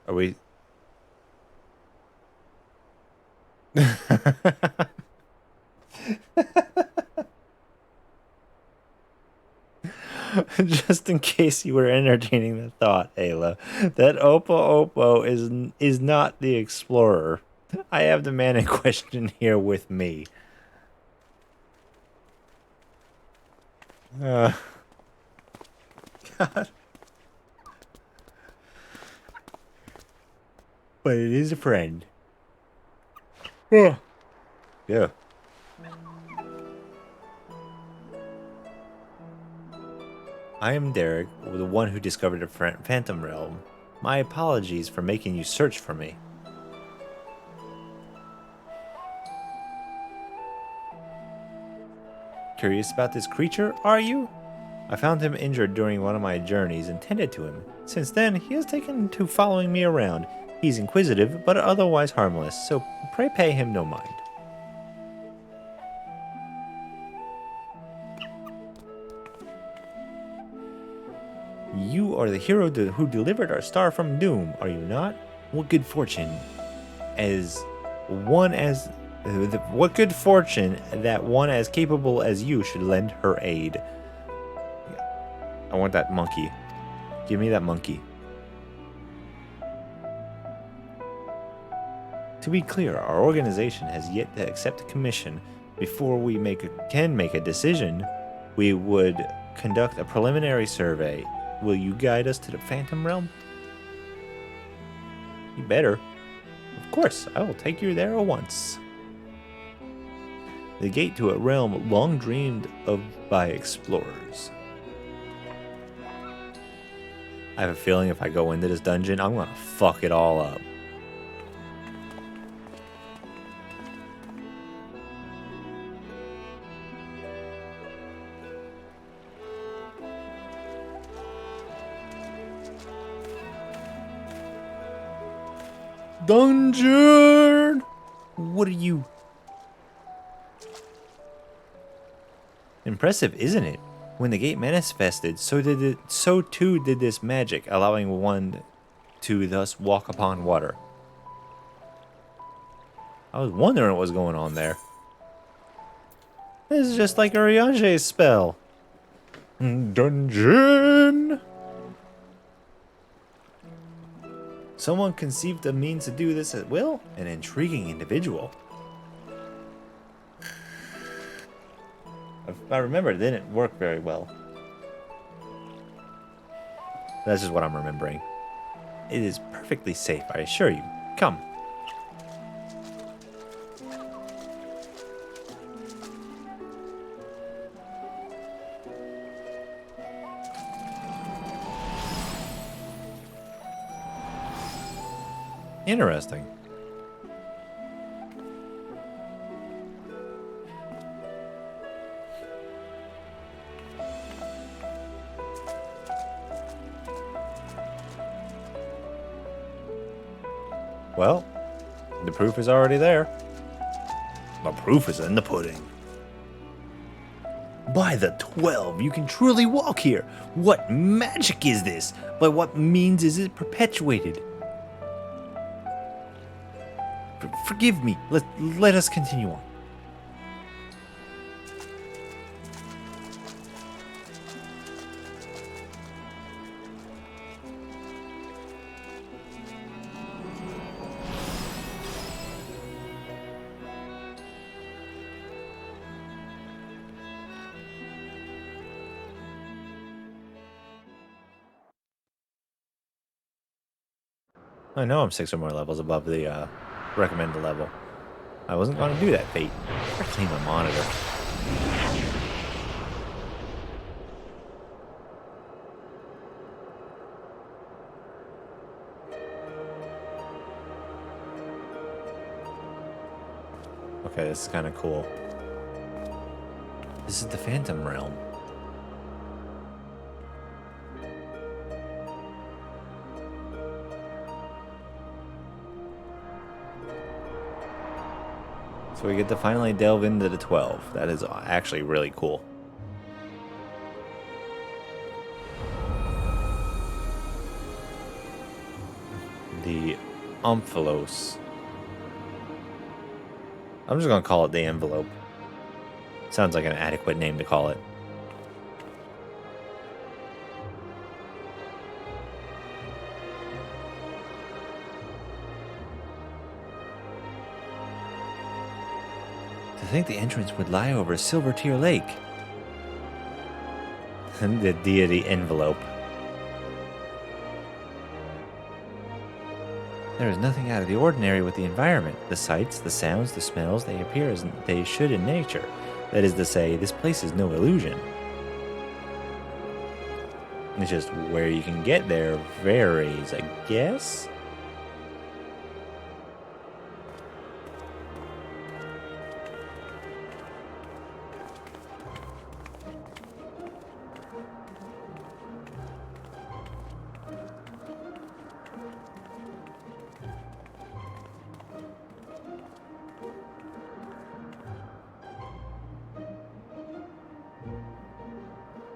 Are we... Just in case you were entertaining the thought, Ayla, that Oppo Oppo is not the Explorer. I have the man in question here with me. God. But it is a friend. Yeah. Yeah. I am Derek, the one who discovered the Phantom Realm. My apologies for making you search for me. Curious about this creature, are you? I found him injured during one of my journeys and tended to him. Since then, he has taken to following me around. He's inquisitive, but otherwise harmless, so pray pay him no mind. You are the hero who delivered our star from doom, are you not? What good fortune what good fortune that one as capable as you should lend her aid. I want that monkey. Give me that monkey. To be clear, our organization has yet to accept a commission. Before we can make a decision, we would conduct a preliminary survey. Will you guide us to the Phantom Realm? You better. Of course, I will take you there at once. The gate to a realm long dreamed of by explorers. I have a feeling if I go into this dungeon, I'm gonna fuck it all up. Dungeon! What are you? Impressive, isn't it? When the gate manifested, so too did this magic, allowing one to thus walk upon water. I was wondering what was going on there. This is just like Eorzea's spell. Dungeon! Someone conceived a means to do this at will? An intriguing individual. I remember it didn't work very well. That's just what I'm remembering. It is perfectly safe, I assure you. Come. Interesting. Well, the proof is already there. The proof is in the pudding. By the 12, you can truly walk here. What magic is this? By what means is it perpetuated? Forgive me. Let us continue on. I know I'm 6 or more levels above the recommended level. I wasn't going to do that, Fate. I clean my monitor. Okay, this is kind of cool. This is the Phantom Realm. So we get to finally delve into the 12. That is actually really cool. The Omphalos. I'm just going to call it the envelope. Sounds like an adequate name to call it. think the entrance would lie over Silver Tear Lake. The deity envelope. There is nothing out of the ordinary with the environment. The sights, the sounds, the smells, they appear as they should in nature. That is to say, this place is no illusion. It's just where you can get there varies, I guess?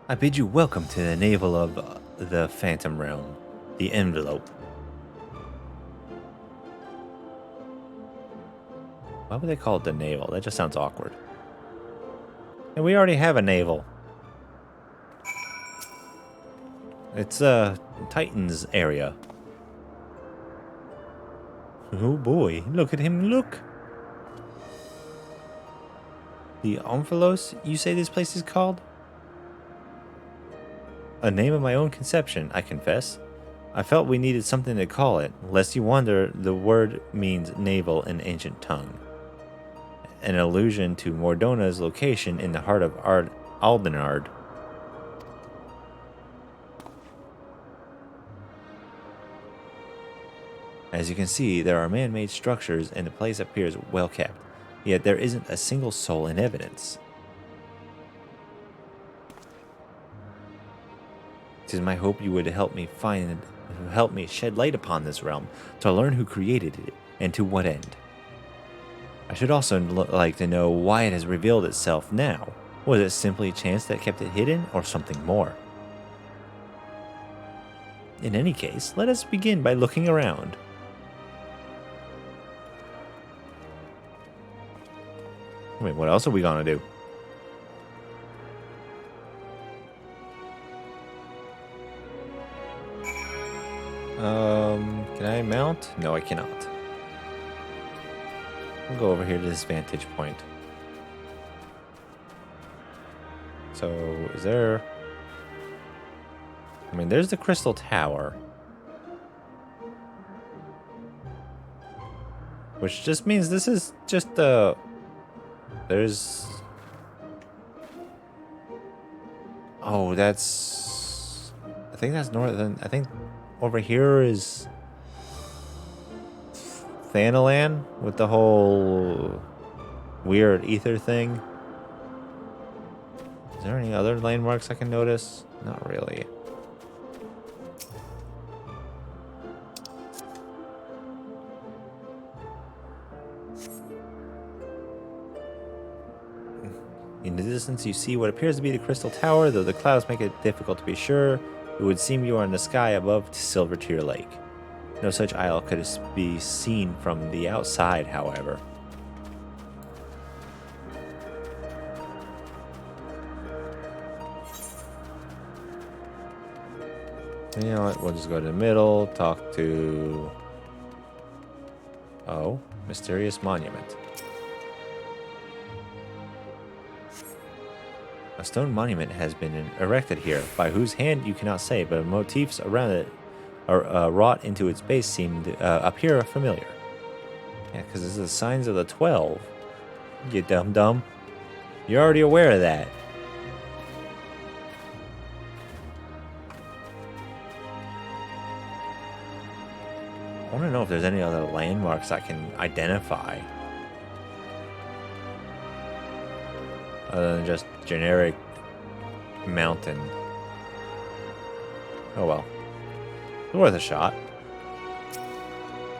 I bid you welcome to the navel of the Phantom Realm, the envelope. Why would they call it the navel? That just sounds awkward. And we already have a navel. It's Titan's area. Oh boy, look at him, look! The Omphalos, you say this place is called? A name of my own conception, I confess. I felt we needed something to call it. Lest you wonder, the word means navel in ancient tongue. An allusion to Mordona's location in the heart of Aldenard. As you can see, there are man-made structures and the place appears well kept. Yet there isn't a single soul in evidence. It is my hope you would help me shed light upon this realm, to learn who created it, and to what end. I should also like to know why it has revealed itself now. Was it simply chance that kept it hidden, or something more? In any case, let us begin by looking around. Wait, what else are we gonna do? Can I mount? No, I cannot. We'll go over here to this vantage point. So, is there... I mean, there's the Crystal Tower. Which just means this is just the... There's... Oh, that's... I think that's northern... I think over here is... Thanalan with the whole weird ether thing. Is there any other landmarks I can notice? Not really. In the distance you see what appears to be the Crystal Tower, though the clouds make it difficult to be sure. It would seem you are in the sky above Silver Tear Lake. No such isle could be seen from the outside, however. You know what, we'll just go to the middle, talk to... Oh, mysterious monument. A stone monument has been erected here, by whose hand you cannot say, but the motifs around it are wrought into its base seem appear familiar. Yeah, because this is the signs of the 12. You dum-dum. You're already aware of that. I want to know if there's any other landmarks I can identify. Other than just generic mountain. Oh well. It's worth a shot.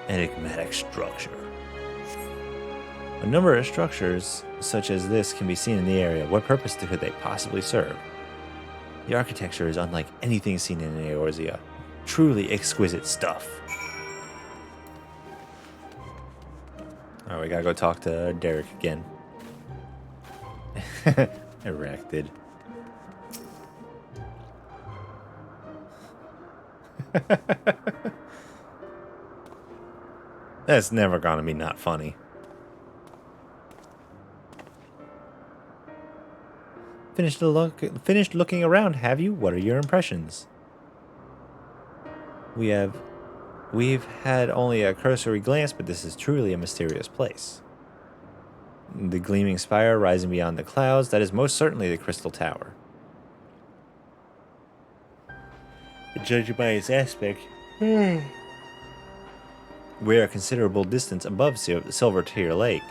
Enigmatic structure. A number of structures such as this can be seen in the area. What purpose could they possibly serve? The architecture is unlike anything seen in Eorzea. Truly exquisite stuff. Alright, we gotta go talk to Derek again. Erected. That's never gonna be not funny. Finished looking around, have you? What are your impressions? We've had only a cursory glance, but this is truly a mysterious place. The gleaming spire rising beyond the clouds, that is most certainly the Crystal Tower. Judging by its aspect, we are a considerable distance above Silver Tear Lake,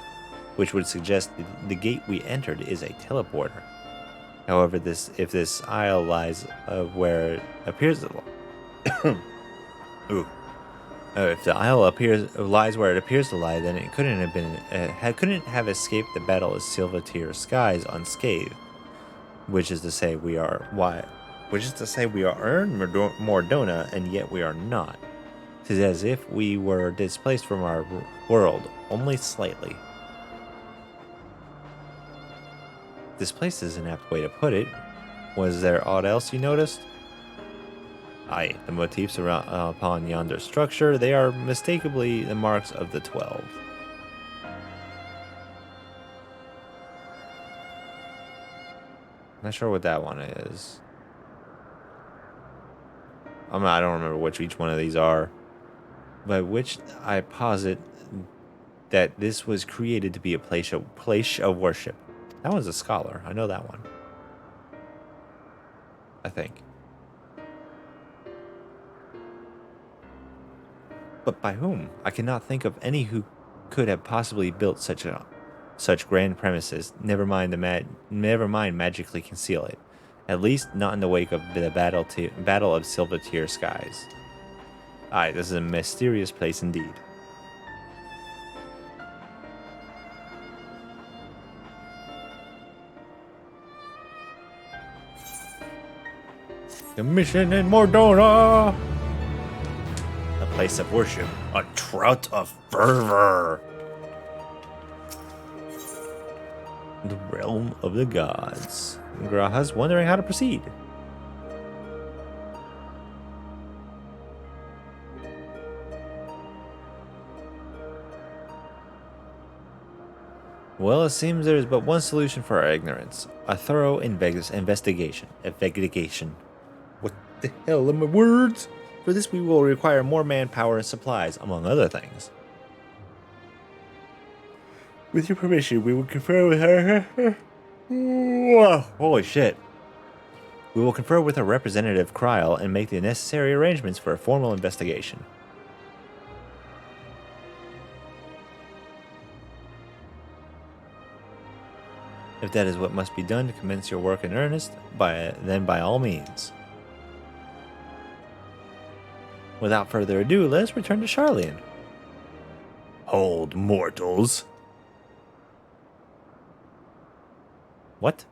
which would suggest the gate we entered is a teleporter. However, if this isle lies where it appears to if the isle lies where it appears to lie, then it couldn't have escaped the battle of Silver Tear skies unscathed. Which is to say, we are earned Mordona, and yet we are not. 'Tis as if we were displaced from our world, only slightly. Displaced is an apt way to put it. Was there aught else you noticed? Aye, the motifs upon yonder structure, they are mistakably the marks of the 12. Not sure what that one is. I don't remember which each one of these are. But which I posit that this was created to be a place of worship. That one's a scholar. I know that one. I think. But by whom? I cannot think of any who could have possibly built such grand premises. Never mind magically conceal it. At least not in the wake of the battle of Silver Tear skies. Aye, this is a mysterious place indeed. The mission in Mordona! A place of worship. A trout of fervor. The realm of the gods. Graha's wondering how to proceed. Well, it seems there is but one solution for our ignorance. A thorough investigation. What the hell are my words? For this we will require more manpower and supplies, among other things. With your permission, we will confer with her. Whoa, holy shit. We will confer with her representative, Kryl, and make the necessary arrangements for a formal investigation. If that is what must be done to commence your work in earnest, then by all means. Without further ado, let us return to Sharlayan. Hold, mortals. What?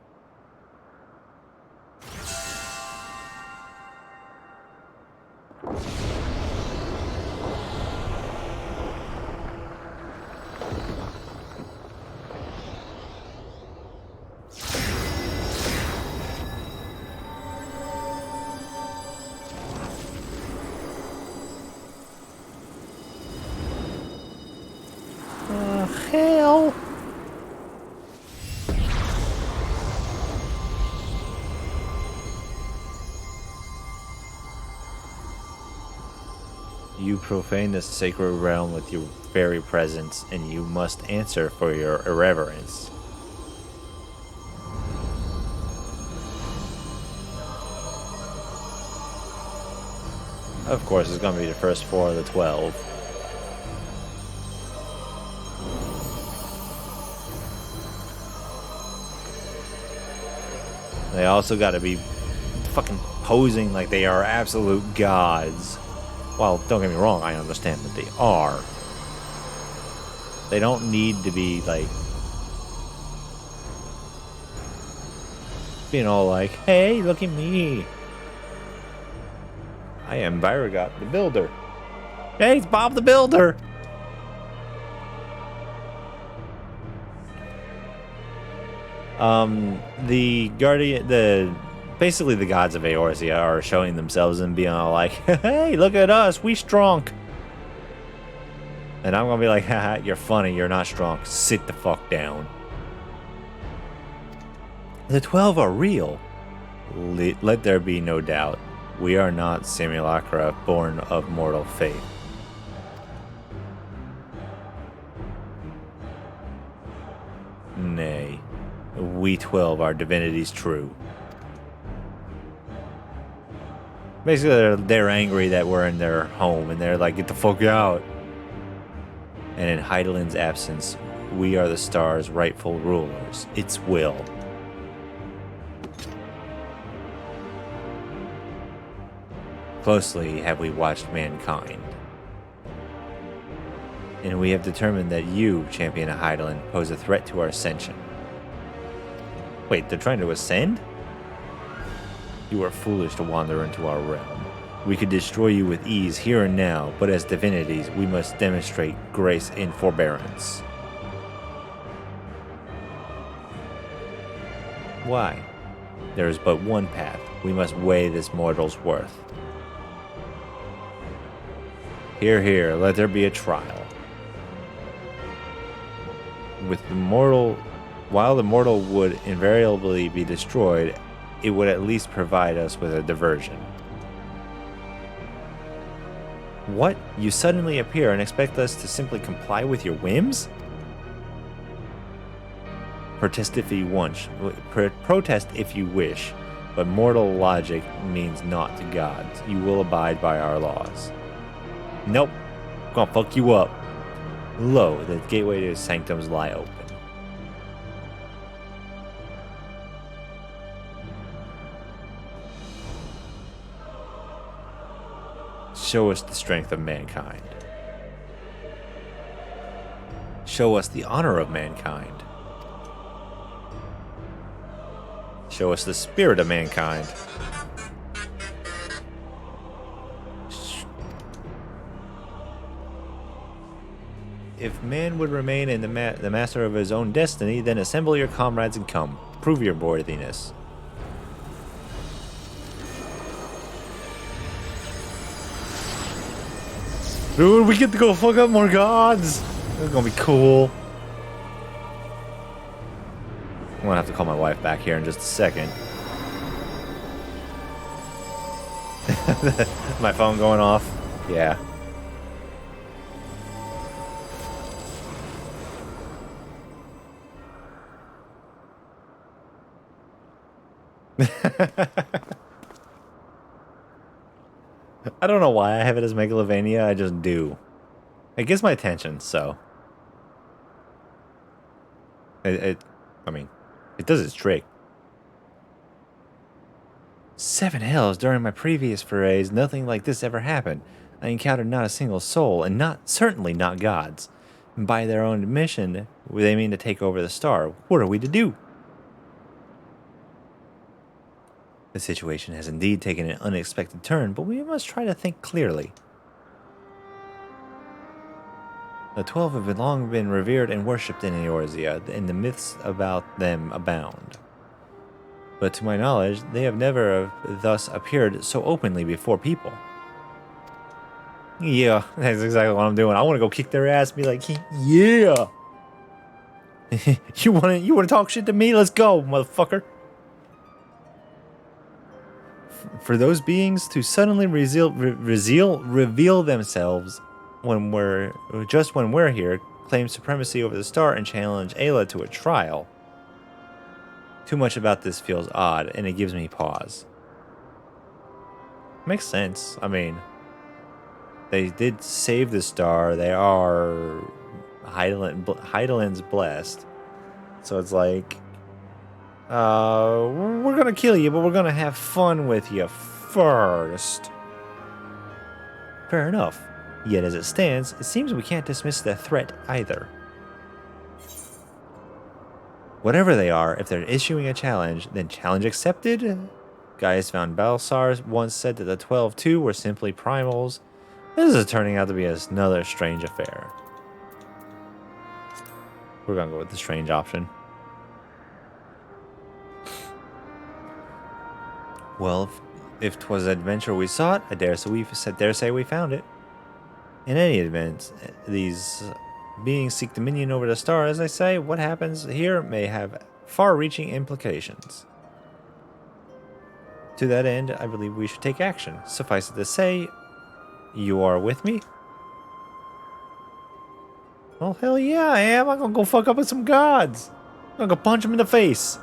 Hell. You profane this sacred realm with your very presence, and you must answer for your irreverence. Of course, it's going to be the first 4 of the 12. They also got to be fucking posing like they are absolute gods. Well, don't get me wrong, I understand that they are. They don't need to be, like, being all like, hey, look at me. I am Viragot the Builder. Hey, it's Bob the Builder. Basically the gods of Eorzea are showing themselves and being all like, hey, look at us, we strong. And I'm gonna be like, haha, you're funny, you're not strong, sit the fuck down. The 12 are real. Let there be no doubt. We are not simulacra born of mortal faith. Nay, we 12 are divinities true. Basically, they're angry that we're in their home, and they're like, get the fuck out. And in Heidelin's absence, we are the star's rightful rulers, its will. Closely have we watched mankind. And we have determined that you, Champion of Heidelin, pose a threat to our ascension. Wait, they're trying to ascend? You are foolish to wander into our realm. We could destroy you with ease here and now, but as divinities, we must demonstrate grace and forbearance. Why? There is but one path. We must weigh this mortal's worth. Here, here, let there be a trial. While the mortal would invariably be destroyed, it would at least provide us with a diversion. What? You suddenly appear and expect us to simply comply with your whims? Protest if you wish, but mortal logic means naught to gods. You will abide by our laws. Nope. Gonna fuck you up. Lo, the gateway to his sanctums lie open. Show us the strength of mankind. Show us the honor of mankind. Show us the spirit of mankind. If man would remain in the master of his own destiny, then assemble your comrades and come. Prove your worthiness. Dude, we get to go fuck up more gods! This is gonna be cool. I'm gonna have to call my wife back here in just a second. My phone going off? Yeah. I don't know why I have it as Megalovania, I just do. It gets my attention, so. I mean, it does its trick. 7 hells during my previous forays, nothing like this ever happened. I encountered not a single soul, and certainly not gods. And by their own admission, they mean to take over the star. What are we to do? The situation has indeed taken an unexpected turn, but we must try to think clearly. The 12 have long been revered and worshipped in Eorzea, and the myths about them abound. But to my knowledge, they have never thus appeared so openly before people. Yeah, that's exactly what I'm doing. I want to go kick their ass and be like, yeah! You want to talk shit to me? Let's go, motherfucker! For those beings to suddenly reveal themselves when we're here, claim supremacy over the star, and challenge Ayla to a trial. Too much about this feels odd, and it gives me pause. Makes sense. I mean, they did save the star. They are Heidelin's blessed. So it's like, we're gonna kill you, but we're gonna have fun with you first. Fair enough. Yet as it stands, it seems we can't dismiss the threat either. Whatever they are, if they're issuing a challenge, then challenge accepted? Gaius von Balsar once said that the 12 too were simply primals. This is turning out to be another strange affair. We're gonna go with the strange option. Well, if 'twas adventure we sought, I dare say we found it. In any event, these beings seek dominion over the star. As I say, what happens here may have far-reaching implications. To that end, I believe we should take action. Suffice it to say, you are with me? Well, hell yeah, I am. I'm gonna go fuck up with some gods. I'm gonna go punch them in the face.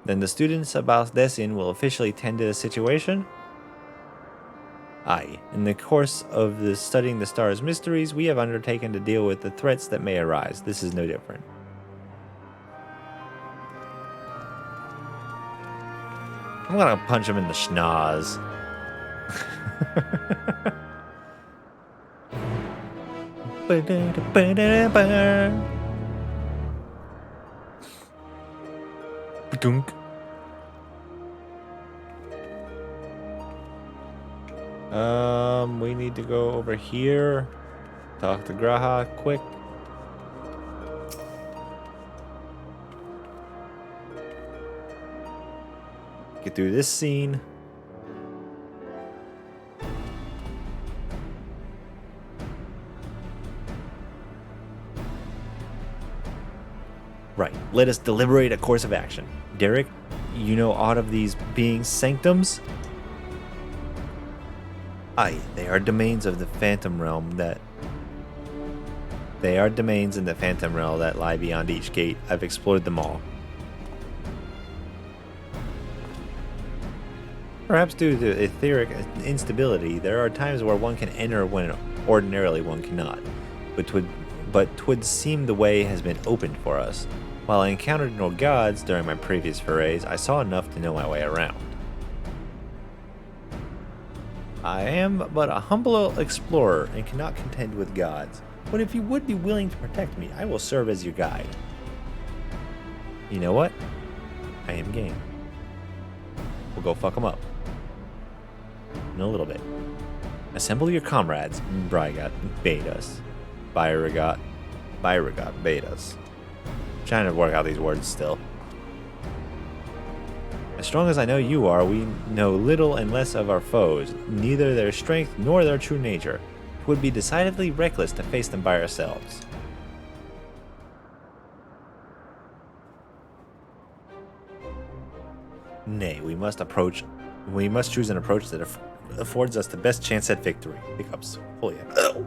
Then the students of Baldesion will officially tend to the situation? Aye. In the course of studying the star's mysteries, we have undertaken to deal with the threats that may arise. This is no different. I'm gonna punch him in the schnoz. Dunk. We need to go over here. Talk to Graha quick. Get through this scene. Right. Let us deliberate a course of action. Derek, you know aught of these beings' sanctums? Aye, they are domains of the Phantom Realm that... They are domains in the Phantom Realm that lie beyond each gate. I've explored them all. Perhaps due to etheric instability, there are times where one can enter when ordinarily one cannot. But 'twould seem the way has been opened for us. While I encountered no gods during my previous forays, I saw enough to know my way around. I am but a humble explorer and cannot contend with gods. But if you would be willing to protect me, I will serve as your guide. You know what? I am game. We'll go fuck them up. In a little bit. Assemble your comrades. Brygot bade us. Byragot bade us. Trying to work out these words still. As strong as I know you are, we know little and less of our foes, neither their strength nor their true nature. It would be decidedly reckless to face them by ourselves. Nay, we must choose an approach that affords us the best chance at victory. Hiccups. Holy hell.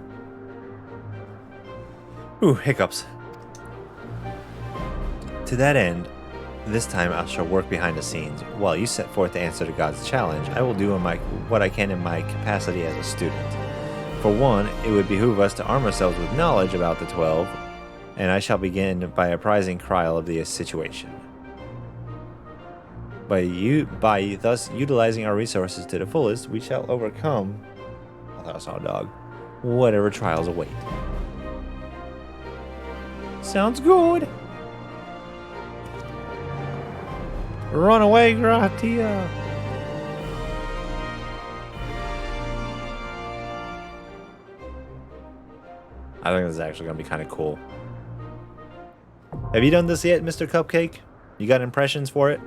Ooh, hiccups. To that end, this time I shall work behind the scenes. While you set forth to answer to God's challenge, I will do what I can in my capacity as a student. For one, it would behoove us to arm ourselves with knowledge about the 12, and I shall begin by apprising Kryl of the situation. By thus utilizing our resources to the fullest, we shall overcome, I thought I saw a dog, whatever trials await. Sounds good. Run away, Gratia. I think this is actually going to be kind of cool. Have you done this yet, Mr. Cupcake? You got impressions for it?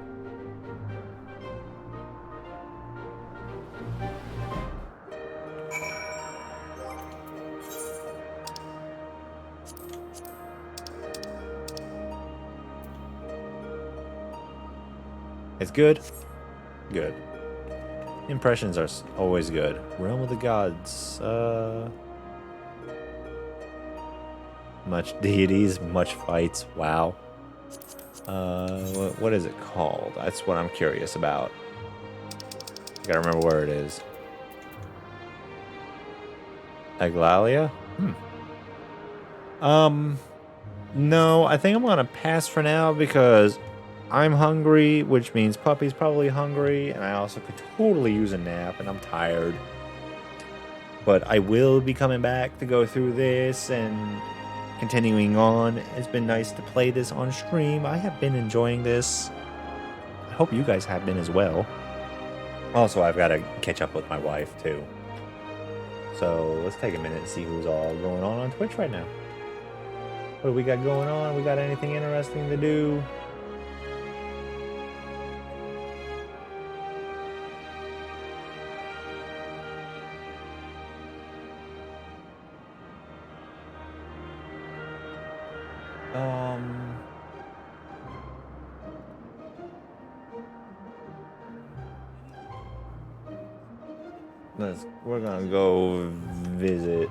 It's good? Good. Impressions are always good. Realm of the Gods. Much deities, much fights. Wow. What is it called? That's what I'm curious about. I gotta remember where it is. Aglalia? No, I think I'm gonna pass for now because I'm hungry, which means Puppy's probably hungry, and I also could totally use a nap, and I'm tired. But I will be coming back to go through this and continuing on. It's been nice to play this on stream. I have been enjoying this. I hope you guys have been as well. Also, I've got to catch up with my wife, too. So let's take a minute and see who's all going on Twitch right now. What do we got going on? We got anything interesting to do? We're gonna go visit.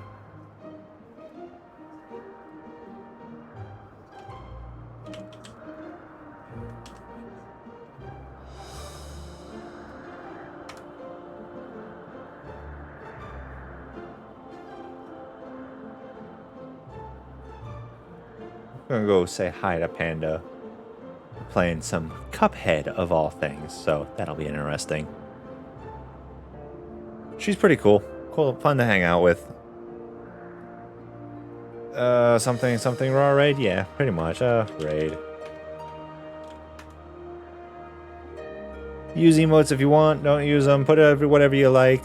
We're gonna go say hi to Panda. We're playing some Cuphead of all things, so that'll be interesting. She's pretty cool. Cool, fun to hang out with. Something raw raid? Yeah, pretty much. Raid. Use emotes if you want. Don't use them. Put whatever you like.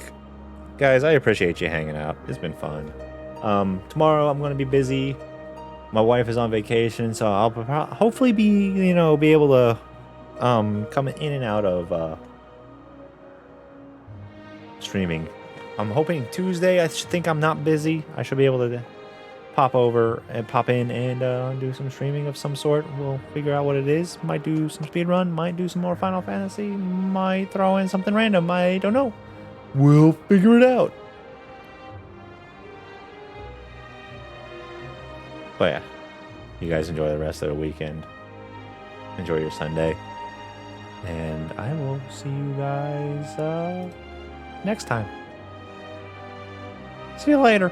Guys, I appreciate you hanging out. It's been fun. Tomorrow I'm gonna be busy. My wife is on vacation, so I'll hopefully be able to come in and out of streaming. I'm hoping Tuesday. I think I'm not busy. I should be able to pop in and do some streaming of some sort. We'll figure out what it is. Might do some speedrun. Might do some more Final Fantasy. Might throw in something random. I don't know. We'll figure it out. But yeah, you guys enjoy the rest of the weekend. Enjoy your Sunday. And I will see you guys next time. See you later.